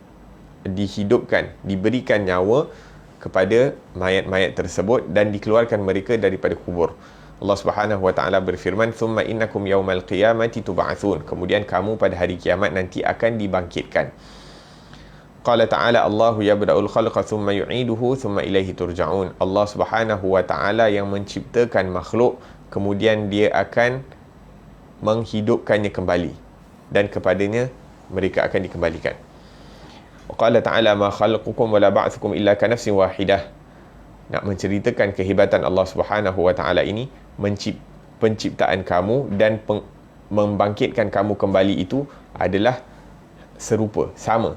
diberikan nyawa kepada mayat-mayat tersebut dan dikeluarkan mereka daripada kubur. Allah Subhanahu wa taala berfirman, "Tsumma innakum yaumal qiyamati tub'atsun." Kemudian kamu pada hari kiamat nanti akan dibangkitkan. Qala ta'ala, "Allahu yabda'ul khalqa tsumma yu'iduhu tsumma ilaihi turja'un." Allah Subhanahu wa taala yang menciptakan makhluk, kemudian dia akan menghidupkannya kembali dan kepadanya mereka akan dikembalikan. Qala ta'ala, "Ma khalqukum wa la ba'thukum illa ka nafsin wahidah." Nak menceritakan kehebatan Allah Subhanahu wa taala ini, penciptaan kamu dan membangkitkan kamu kembali itu adalah serupa, sama.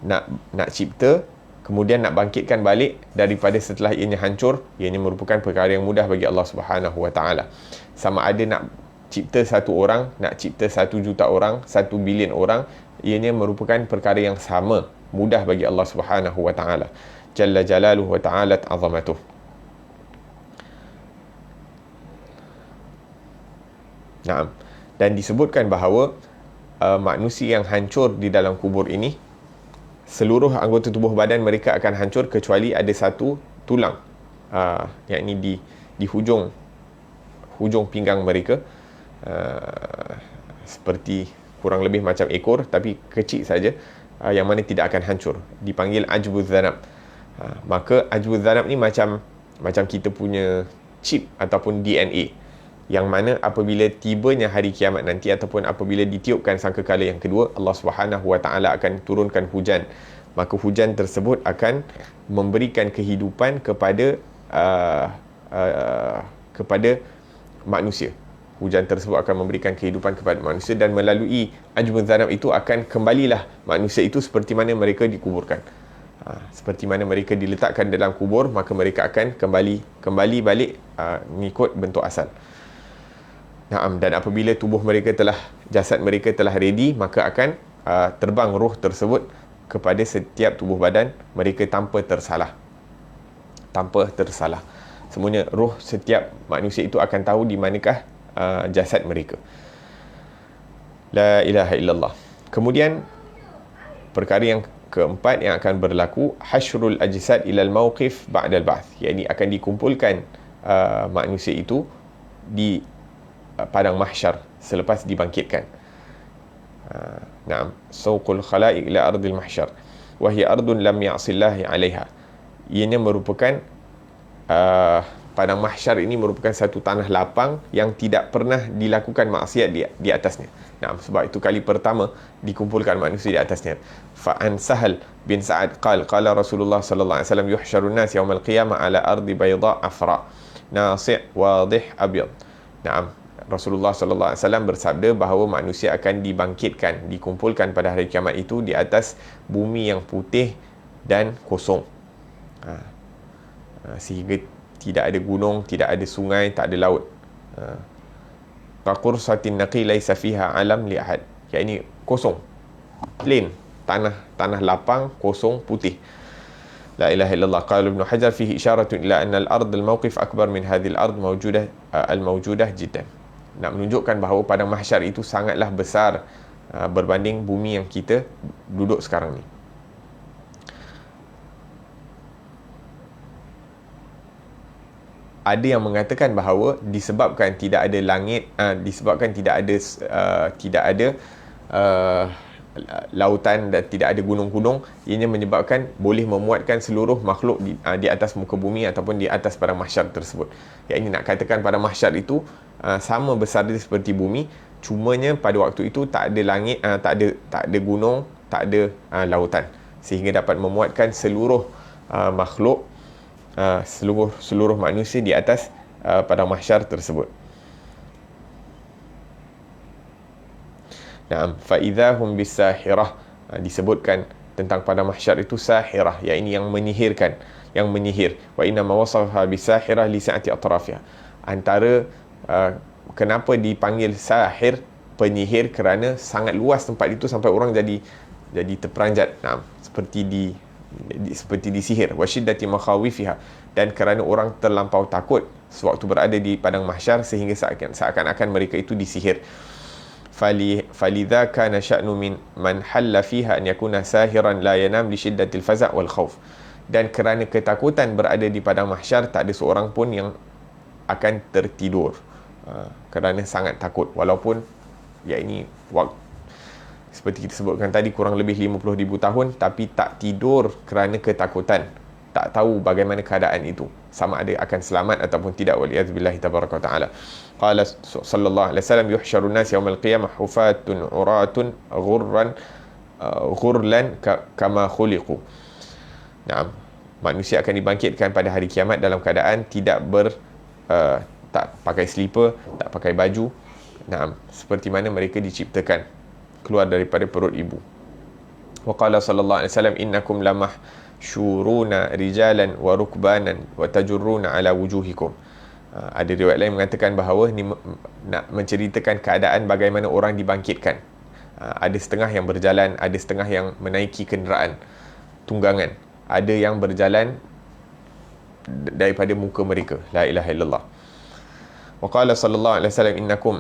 Nak cipta, kemudian nak bangkitkan balik daripada setelah ianya hancur, ianya merupakan perkara yang mudah bagi Allah Subhanahu wa taala. Sama ada nak cipta 1 orang, nak cipta 1 juta orang, 1 bilion orang, ianya merupakan perkara yang sama, mudah bagi Allah Subhanahu wa taala. Jalla jalaluhu wa ta'alat 'azamatuh. Naam. Dan disebutkan bahawa manusia yang hancur di dalam kubur ini, seluruh anggota tubuh badan mereka akan hancur kecuali ada 1 tulang, yakni di hujung pinggang mereka, seperti kurang lebih macam ekor tapi kecil saja, yang mana tidak akan hancur, dipanggil ajbuz zanab. Maka ajbuz zanab ni macam kita punya chip ataupun DNA, yang mana apabila tibanya hari kiamat nanti ataupun apabila ditiupkan sangkakala yang kedua, Allah Subhanahu wa taala akan turunkan hujan. Maka hujan tersebut akan memberikan kehidupan kepada manusia. Hujan tersebut akan memberikan kehidupan kepada manusia, dan melalui ajbuz zanab itu akan kembalilah manusia itu seperti mana mereka dikuburkan. Seperti mana mereka diletakkan dalam kubur, maka mereka akan kembali balik mengikut bentuk asal. Dan apabila jasad mereka telah ready, maka akan terbang roh tersebut kepada setiap tubuh badan mereka tanpa tersalah. Semuanya roh setiap manusia itu akan tahu di manakah jasad mereka. La ilaha illallah. Kemudian perkara yang keempat yang akan berlaku, hasyrul ajsad ilal mawqif ba'dal ba'th, yakni akan dikumpulkan manusia itu di padang mahsyar selepas dibangkitkan. Naam, suqul khalaiq ila ardil mahsyar wa hiya ardun lam ya'sillahi 'alaiha. Ianya merupakan padang mahsyar ini merupakan satu tanah lapang yang tidak pernah dilakukan maksiat di atasnya. Sebab itu kali pertama dikumpulkan manusia di atasnya. Fa'an Sahal bin Sa'ad qala Rasulullah sallallahu alaihi wasallam, yuhsyarun nas yaumal qiyamah ala ardi bayda afra nasi' wadih abyad. Rasulullah sallallahu alaihi wasallam bersabda bahawa manusia akan dibangkitkan, dikumpulkan pada hari kiamat itu di atas bumi yang putih dan kosong. Sehingga tidak ada gunung, tidak ada sungai, tak ada laut. Qaqursatin naqi laisa fiha alam li ahad. Yakni kosong, plain, tanah lapang, kosong, putih. La ilaha illallah. Qala Ibn Hajar fihi isyaratun ila anna al-ard al-mawqif akbar min hadhihi al-ard mawjudah jiddan. Nak menunjukkan bahawa padang mahsyar itu sangatlah besar berbanding bumi yang kita duduk sekarang ni. Ada yang mengatakan bahawa disebabkan tidak ada langit, disebabkan tidak ada lautan dan tidak ada gunung-gunung, ianya menyebabkan boleh memuatkan seluruh makhluk di atas muka bumi ataupun di atas padang mahsyar tersebut. Yang ini nak katakan padang mahsyar itu sama besar dia seperti bumi, cumanya pada waktu itu tak ada langit, tak ada gunung, tak ada lautan, sehingga dapat memuatkan seluruh makhluk, seluruh manusia di atas padang mahsyar tersebut. Fa idahum bisahirah, disebutkan tentang padang mahsyar itu sahirah, yakni yang menyihirkan, yang menyihir. Wa inna ma wasafa bisahirah li sa'ati atrafiha. Antara kenapa dipanggil sahir, penyihir, kerana sangat luas tempat itu sampai orang jadi terperanjat. Seperti seperti disihir, wa syiddati makhawifiha, dan kerana orang terlampau takut sewaktu berada di padang mahsyar sehingga seakan-akan mereka itu disihir. Falidha kana sya'nu min man halla fiha an yakuna sahiran la yanam li syiddatil faza' wal khauf. Dan kerana ketakutan berada di padang mahsyar, tak ada seorang pun yang akan tertidur kerana sangat takut, walaupun ya ini waktu seperti kita sebutkan tadi kurang lebih 50,000 tahun, tapi tak tidur kerana ketakutan, tak tahu bagaimana keadaan itu, sama ada akan selamat ataupun tidak, waliyadzubillahi tabaraka wa ta'ala. Qala sallallahu alaihi wasallam, yuhsyarun nas yaumal qiyamah hufatun uratun ghurlan kama khuliqu. Naam, manusia akan dibangkitkan pada hari kiamat dalam keadaan tak pakai slipper, tak pakai baju. Naam, seperti mana mereka diciptakan keluar daripada perut ibu. Wa qala sallallahu alaihi wasallam, innakum lamahsyuruna rijalan wa rukbanan wa tajurruna ala wujuhikum. Ada riwayat lain mengatakan bahawa ni nak menceritakan keadaan bagaimana orang dibangkitkan. Ada setengah yang berjalan, ada setengah yang menaiki kenderaan tunggangan, ada yang berjalan daripada muka mereka. La ilaha illallah. Wa qala sallallahu alaihi wasallam, innakum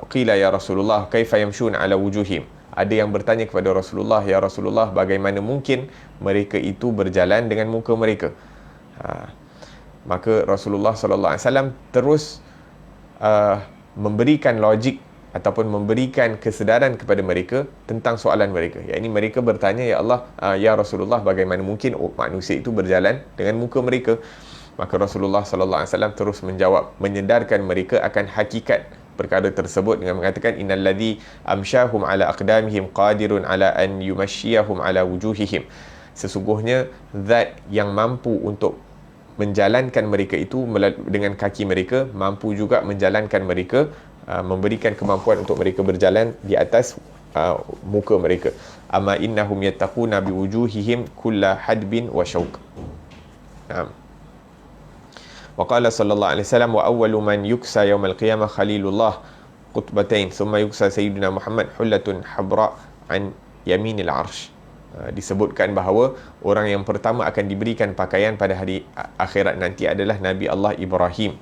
qila ya Rasulullah kaifa yamshun ala wujuhim. Ada yang bertanya kepada Rasulullah, ya Rasulullah, bagaimana mungkin mereka itu berjalan dengan muka mereka? Maka Rasulullah sallallahu alaihi wasallam terus memberikan logik ataupun memberikan kesedaran kepada mereka tentang soalan mereka. Yakni mereka bertanya, ya Allah, ya Rasulullah, bagaimana mungkin manusia itu berjalan dengan muka mereka? Maka Rasulullah sallallahu alaihi wasallam terus menjawab, menyedarkan mereka akan hakikat perkara tersebut dengan mengatakan, innalladzi amsyahum ala aqdamihim qadirun ala an yumashshiyahum ala wujuhihim. Sesungguhnya zat yang mampu untuk menjalankan mereka itu dengan kaki mereka, mampu juga menjalankan mereka, memberikan kemampuan untuk mereka berjalan di atas muka mereka. Amma innahum yattaquna biwujuhihim kulla hadbin wa syauq. Wa qala sallallahu alaihi wasallam, wa awwalu man yuksa yaumal qiyamah khalilullah qutbatain thumma yuksa sayyidina Muhammad hullatun habra an yaminil arsh. Disebutkan bahawa orang yang pertama akan diberikan pakaian pada hari akhirat nanti adalah Nabi Allah Ibrahim.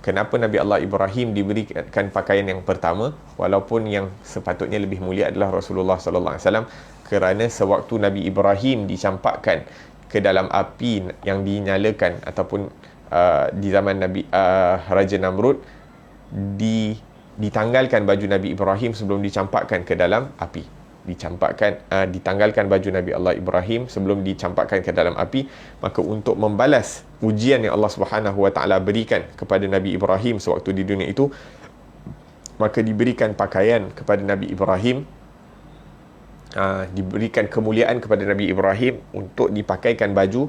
Kenapa Nabi Allah Ibrahim diberikan pakaian yang pertama, walaupun yang sepatutnya lebih mulia adalah Rasulullah sallallahu alaihi wasallam? Kerana sewaktu Nabi Ibrahim dicampakkan ke dalam api yang dinyalakan ataupun di zaman Nabi Raja Namrud, ditanggalkan baju Nabi Ibrahim sebelum dicampakkan ke dalam api. Ditanggalkan baju Nabi Allah Ibrahim sebelum dicampakkan ke dalam api. Maka untuk membalas ujian yang Allah Subhanahu Wa Taala berikan kepada Nabi Ibrahim sewaktu di dunia itu, maka diberikan pakaian kepada Nabi Ibrahim, diberikan kemuliaan kepada Nabi Ibrahim untuk dipakaikan baju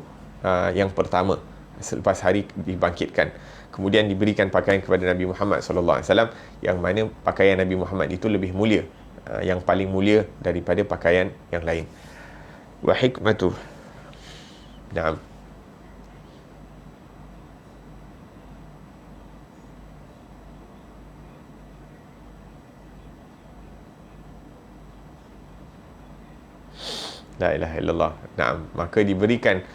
yang pertama selepas hari dibangkitkan. Kemudian diberikan pakaian kepada Nabi Muhammad sallallahu alaihi wasallam, yang mana pakaian Nabi Muhammad itu lebih mulia, yang paling mulia daripada pakaian yang lain. Wa hikmatu. Naam. La ilaha illallah. Naam, maka diberikan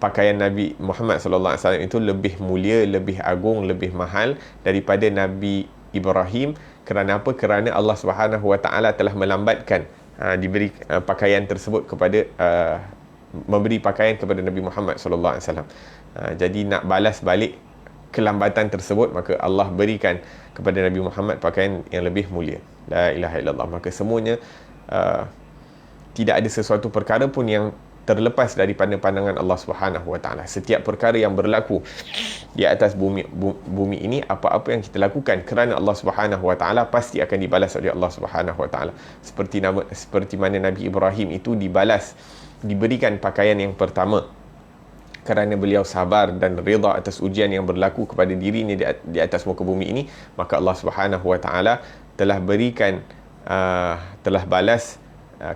pakaian Nabi Muhammad sallallahu alaihi wasallam itu lebih mulia, lebih agung, lebih mahal daripada Nabi Ibrahim. Kerana apa? Kerana Allah Subhanahu Wa Taala telah melambatkan diberi pakaian tersebut kepada memberi pakaian kepada Nabi Muhammad sallallahu alaihi wasallam. Jadi nak balas balik kelambatan tersebut, maka Allah berikan kepada Nabi Muhammad pakaian yang lebih mulia. La ilaha illallah. Maka semuanya tidak ada sesuatu perkara pun yang terlepas daripada pandangan Allah Subhanahu Wa Taala. Setiap perkara yang berlaku di atas bumi ini, apa-apa yang kita lakukan kerana Allah Subhanahu Wa Taala, pasti akan dibalas oleh Allah Subhanahu Wa Taala. Seperti mana Nabi Ibrahim itu dibalas, diberikan pakaian yang pertama kerana beliau sabar dan reda atas ujian yang berlaku kepada dirinya di atas muka bumi ini, maka Allah Subhanahu Wa Taala telah berikan telah balas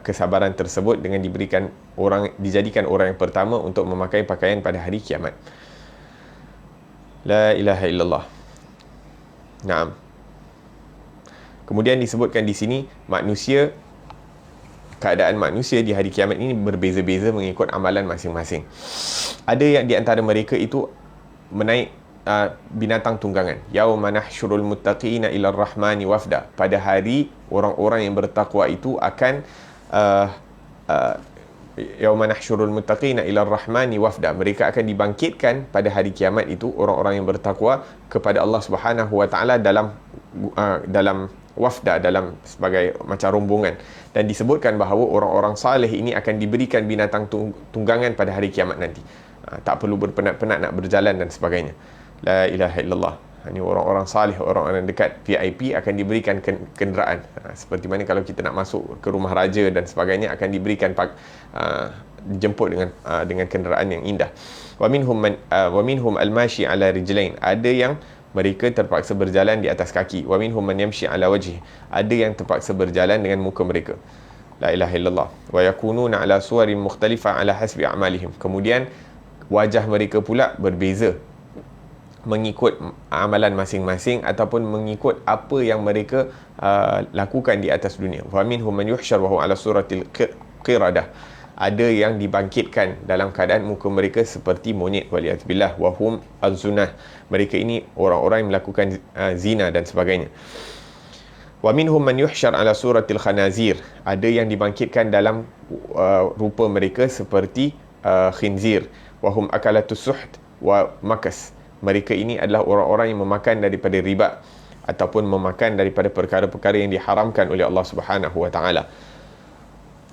kesabaran tersebut dengan dijadikan orang yang pertama untuk memakai pakaian pada hari kiamat. La ilaha illallah. Naam. Kemudian disebutkan di sini, manusia keadaan manusia di hari kiamat ini berbeza-beza mengikut amalan masing-masing. Ada yang di antara mereka itu menaik binatang tunggangan. Yauma nahsyurul muttaqina ila rahmani wafda. Pada hari orang-orang yang bertakwa itu akan yauma nahsyurul muttaqina ila rahmani wafda. Mereka akan dibangkitkan pada hari kiamat itu orang-orang yang bertakwa kepada Allah Subhanahu wa taala dalam wafda, dalam sebagai macam rombongan. Dan disebutkan bahawa orang-orang saleh ini akan diberikan binatang tunggangan pada hari kiamat nanti. Tak perlu berpenat-penat nak berjalan dan sebagainya. La ilaha illallah. Ini orang-orang salih, orang-orang dekat VIP akan diberikan kenderaan. Seperti mana kalau kita nak masuk ke rumah raja dan sebagainya, akan diberikan dijemput dengan kenderaan yang indah. Wa minhum al-mashi ala rijlain. Ada yang mereka terpaksa berjalan di atas kaki. Wa minhum man yamshi ala wajhi. Ada yang terpaksa berjalan dengan muka mereka. La ilaha illallah. Wa yakununa ala suwarin mukhtalifah ala hasbi a'malihim. Kemudian wajah mereka pula berbeza mengikut amalan masing-masing ataupun mengikut apa yang mereka lakukan di atas dunia. Wa minhum man yuhsyar wa huwa ala suratil qiradah. Ada yang dibangkitkan dalam keadaan muka mereka seperti monyet, waliyadzubillah, wa hum az-zunah. Mereka ini orang-orang yang melakukan zina dan sebagainya. Wa minhum man yuhsyar ala suratil khanazir. Ada yang dibangkitkan dalam rupa mereka seperti khinzir. Wa hum akalatus suht wa makas. Mereka ini adalah orang-orang yang memakan daripada riba ataupun memakan daripada perkara-perkara yang diharamkan oleh Allah Subhanahu wa taala.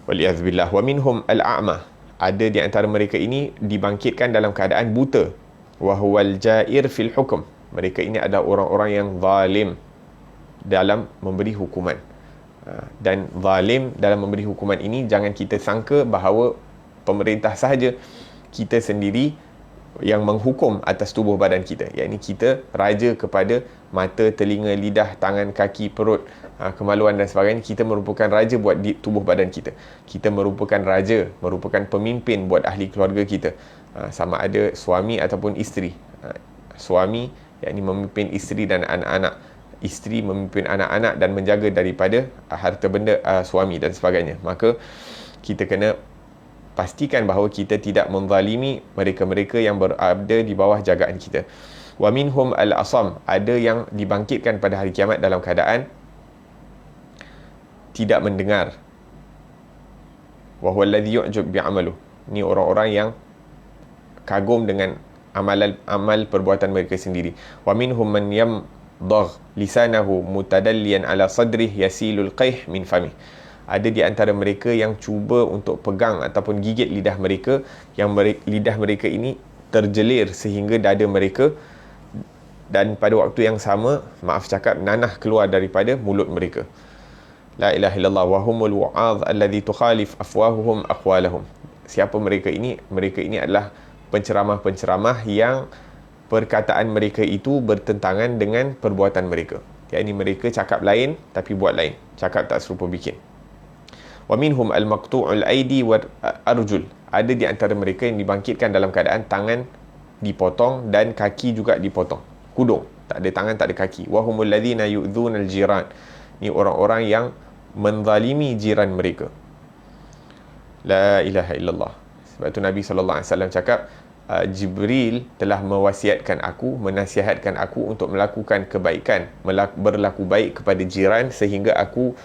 Waliyadzubillah. Wa minhum al-a'ma. Ada di antara mereka ini dibangkitkan dalam keadaan buta. Wa huwal ja'ir fil hukm. Mereka ini adalah orang-orang yang zalim dalam memberi hukuman. Dan zalim dalam memberi hukuman ini jangan kita sangka bahawa pemerintah sahaja, kita sendiri yang menghukum atas tubuh badan kita. Iaitu kita raja kepada mata, telinga, lidah, tangan, kaki, perut, kemaluan dan sebagainya. Kita merupakan raja buat di tubuh badan kita. Kita merupakan raja, merupakan pemimpin buat ahli keluarga kita. Sama ada suami ataupun isteri. Suami iaitu memimpin isteri dan anak-anak. Isteri memimpin anak-anak dan menjaga daripada harta benda suami dan sebagainya. Maka kita kena pastikan bahawa kita tidak menzalimi mereka-mereka yang berada di bawah jagaan kita. Wa minhum al-asam. Ada yang dibangkitkan pada hari kiamat dalam keadaan tidak mendengar. Wa huwa alladhi yu'jab bi'amaluh. Ini orang-orang yang kagum dengan amal perbuatan mereka sendiri. Wa minhum man yamdagh lisanahu mutadalliyan ala sadrih yasilul qayh min famih. Ada di antara mereka yang cuba untuk pegang ataupun gigit lidah mereka, yang lidah mereka ini terjelir sehingga dada mereka, dan pada waktu yang sama, maaf cakap, nanah keluar daripada mulut mereka. La ilaha illallah wa humul wa'adh alladhi tukhalif afwahuhum aqwalahum. Siapa mereka ini? Mereka ini adalah penceramah-penceramah yang perkataan mereka itu bertentangan dengan perbuatan mereka. Iaitu mereka cakap lain tapi buat lain. Cakap tak serupa bikin. Wa minhum al-maqtu'ul aidi wa arjul. Ada di antara mereka yang dibangkitkan dalam keadaan tangan dipotong dan kaki juga dipotong. Kudung, tak ada tangan, tak ada kaki. Wa humul ladzina yu'dzunal jiran. Ni orang-orang yang menzalimi jiran mereka. La ilaha illallah. Sebab tu Nabi sallallahu alaihi wasallam cakap, Jibril telah mewasiatkan aku, menasihatkan aku untuk melakukan kebaikan, berlaku baik kepada jiran, sehingga aku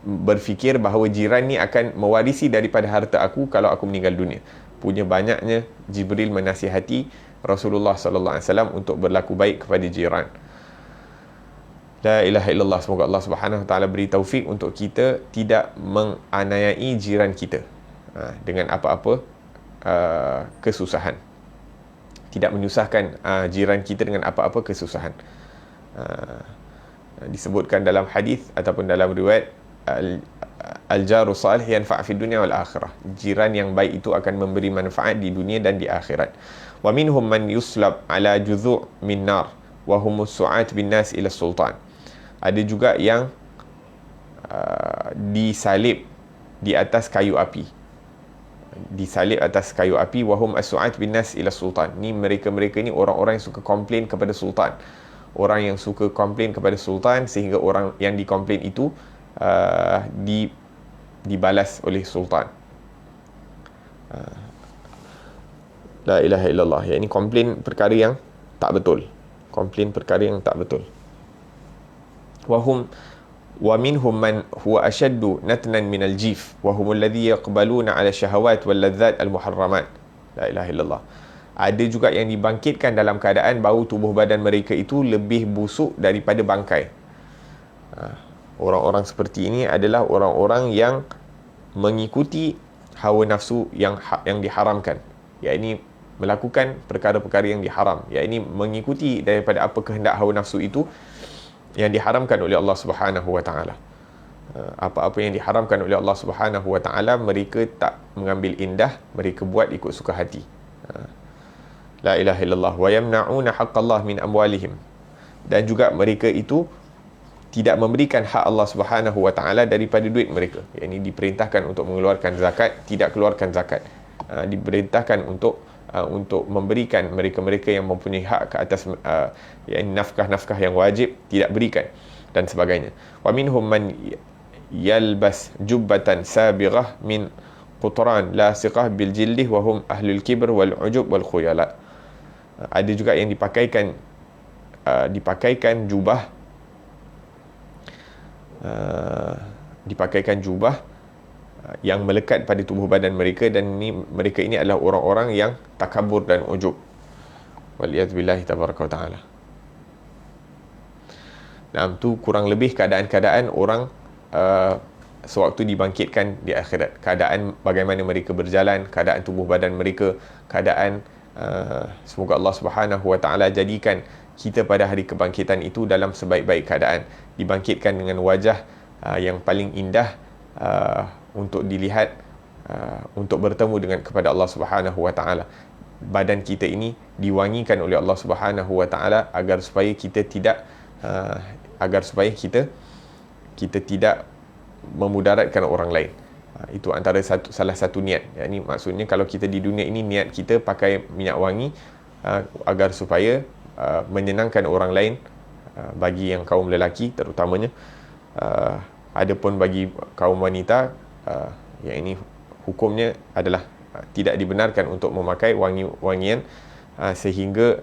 berfikir bahawa jiran ni akan mewarisi daripada harta aku kalau aku meninggal dunia. Punya banyaknya Jibril menasihati Rasulullah sallallahu alaihi wasallam untuk berlaku baik kepada jiran. La ilaha illallah. Semoga Allah Subhanahu wa taala beri taufik untuk kita tidak menganiayai jiran kita dengan apa-apa kesusahan. Tidak menyusahkan jiran kita dengan apa-apa kesusahan. Disebutkan dalam hadis ataupun dalam riwayat, al-jaru salih yanfa' fi dunya wal akhirah. Jiran yang baik itu akan memberi manfaat di dunia dan di akhirat. Wa minhum man yuslab ala judhu' min nar wa humus su'at bin nas ila sultan. Ada juga yang disalib di atas kayu api. Disalib atas kayu api, wa hum as-su'at bin nas ila sultan. Ni mereka-mereka ni orang-orang yang suka komplain kepada sultan. Orang yang suka komplain kepada sultan, sehingga orang yang dikomplain itu dibalas oleh sultan. La ilaha illallah. Yang ini komplain perkara yang tak betul. Komplain perkara yang tak betul. Wa minhum man huwa ashaddu natnan min al-jif wa hum alladhi yaqbaluna 'ala syahawat wal ladzat al-muharramat. La ilaha illallah. Ada juga yang dibangkitkan dalam keadaan bau tubuh badan mereka itu lebih busuk daripada bangkai. Orang-orang seperti ini adalah orang-orang yang mengikuti hawa nafsu yang diharamkan, yakni melakukan perkara-perkara yang diharam, yakni mengikuti daripada apa kehendak hawa nafsu itu yang diharamkan oleh Allah Subhanahu wa taala. Apa-apa yang diharamkan oleh Allah Subhanahu wa taala mereka tak mengambil indah, mereka buat ikut suka hati. La ilaha illallah. Wa yamna'una haqqallah min amwalihim. Dan juga mereka itu tidak memberikan hak Allah Subhanahu wa taala daripada duit mereka. Yang ini diperintahkan untuk mengeluarkan zakat, tidak keluarkan zakat. Diperintahkan untuk memberikan mereka-mereka yang mempunyai hak ke atas nafkah-nafkah yang wajib, tidak berikan, dan sebagainya. Wa minhum man yalbas jubbatan sabighah min qutran lasiqah bil jildih wa hum ahlul kibr wal ujub wal khuyala. Ada juga yang dipakaikan jubah yang melekat pada tubuh badan mereka, dan mereka ini adalah orang-orang yang takabur dan ujub. Waliyadzubillahi tabaraka wa ta'ala. Nah, itu kurang lebih keadaan-keadaan orang sewaktu dibangkitkan di akhirat. Keadaan bagaimana mereka berjalan, keadaan tubuh badan mereka, keadaan semoga Allah Subhanahu wa ta'ala jadikan kita pada hari kebangkitan itu dalam sebaik-baik keadaan, dibangkitkan dengan wajah yang paling indah untuk dilihat, untuk bertemu kepada Allah Subhanahu wa taala. Badan kita ini diwangikan oleh Allah Subhanahu wa taala agar supaya kita tidak tidak memudaratkan orang lain. Itu antara salah satu niat. Ini maksudnya kalau kita di dunia ini niat kita pakai minyak wangi agar supaya menyenangkan orang lain, bagi yang kaum lelaki terutamanya. Adapun bagi kaum wanita, yang ini hukumnya adalah tidak dibenarkan untuk memakai wangian sehingga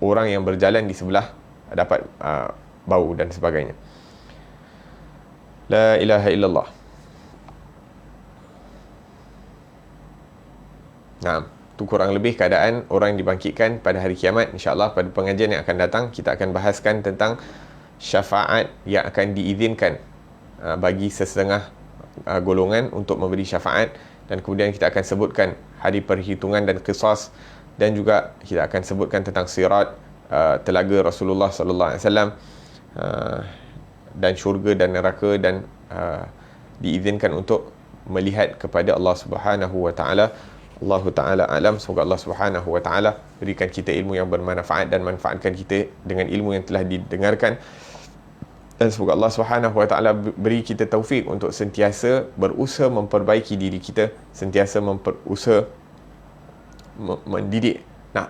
orang yang berjalan di sebelah dapat bau dan sebagainya. La ilaha illallah. Nah, itu kurang lebih keadaan orang yang dibangkitkan pada hari kiamat. InsyaAllah pada pengajian yang akan datang kita akan bahaskan tentang syafaat yang akan diizinkan bagi sesetengah golongan untuk memberi syafaat, dan kemudian kita akan sebutkan hari perhitungan dan qisas, dan juga kita akan sebutkan tentang sirat, telaga Rasulullah sallallahu alaihi wasallam, dan syurga dan neraka, dan diizinkan untuk melihat kepada Allah Subhanahu wa taala. Allah Ta'ala alam. Semoga Allah Subhanahu wa ta'ala berikan kita ilmu yang bermanfaat dan manfaatkan kita dengan ilmu yang telah didengarkan. Dan semoga Allah Subhanahu wa ta'ala beri kita taufik untuk sentiasa berusaha memperbaiki diri kita, sentiasa berusaha mendidik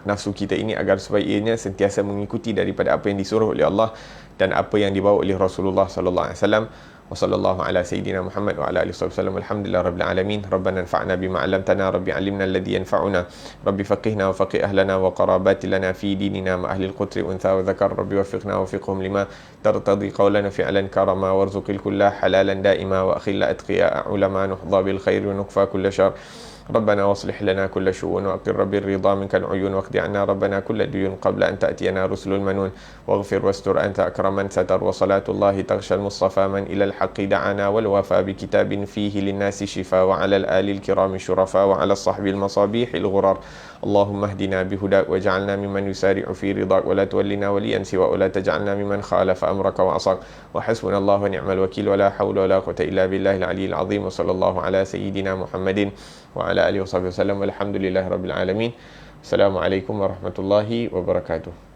nafsu kita ini agar supaya ianya sentiasa mengikuti daripada apa yang disuruh oleh Allah dan apa yang dibawa oleh Rasulullah sallallahu alaihi wasallam. Wa sallallahu ala sayyidina Muhammad wa ala alihi wasallam. Alhamdulillah rabbil alamin. Rabbana anfa'na bima 'allamtana, rabbi 'allimna alladhi yanfa'una, rabbi faqihna wa faqih ahlana wa qarabati lana fi dinina ma ahli al-qutri untha wa dhakar, rabbi waffiqna wa waffiqhum lima tartadi qawlana fi'lan karama warzuqil kulla halalan daima wa akhilla atqiya ulama nuhdha bil khair wa nukfa kulla shar. ربنا واصلح لنا كل شؤون وأقر بالرضا منك العيون واقض عنا ربنا كل ديون قبل أن تأتينا رسل المنون واغفر واستر أنت أكرم من ستر وصلاة الله تغشى المصطفى من إلى الحق دعانا والوفى بكتاب فيه للناس شفاء وعلى الآل الكرام الشرفاء وعلى الصحب المصابيح الغرار اللهم اهدنا بهداك واجعلنا ممن يسارع في رضاك ولا تولنا وليا سواك ولا تجعلنا ممن خالف أمرك وعصاك وحسبنا الله ونعم الوكيل ولا حول ولا قوة إلا بالله العلي العظيم وصلى الله على سيدنا محمد وعلى آله وصحبه وسلم والحمد لله رب العالمين. Assalamualaikum warahmatullahi wabarakatuh.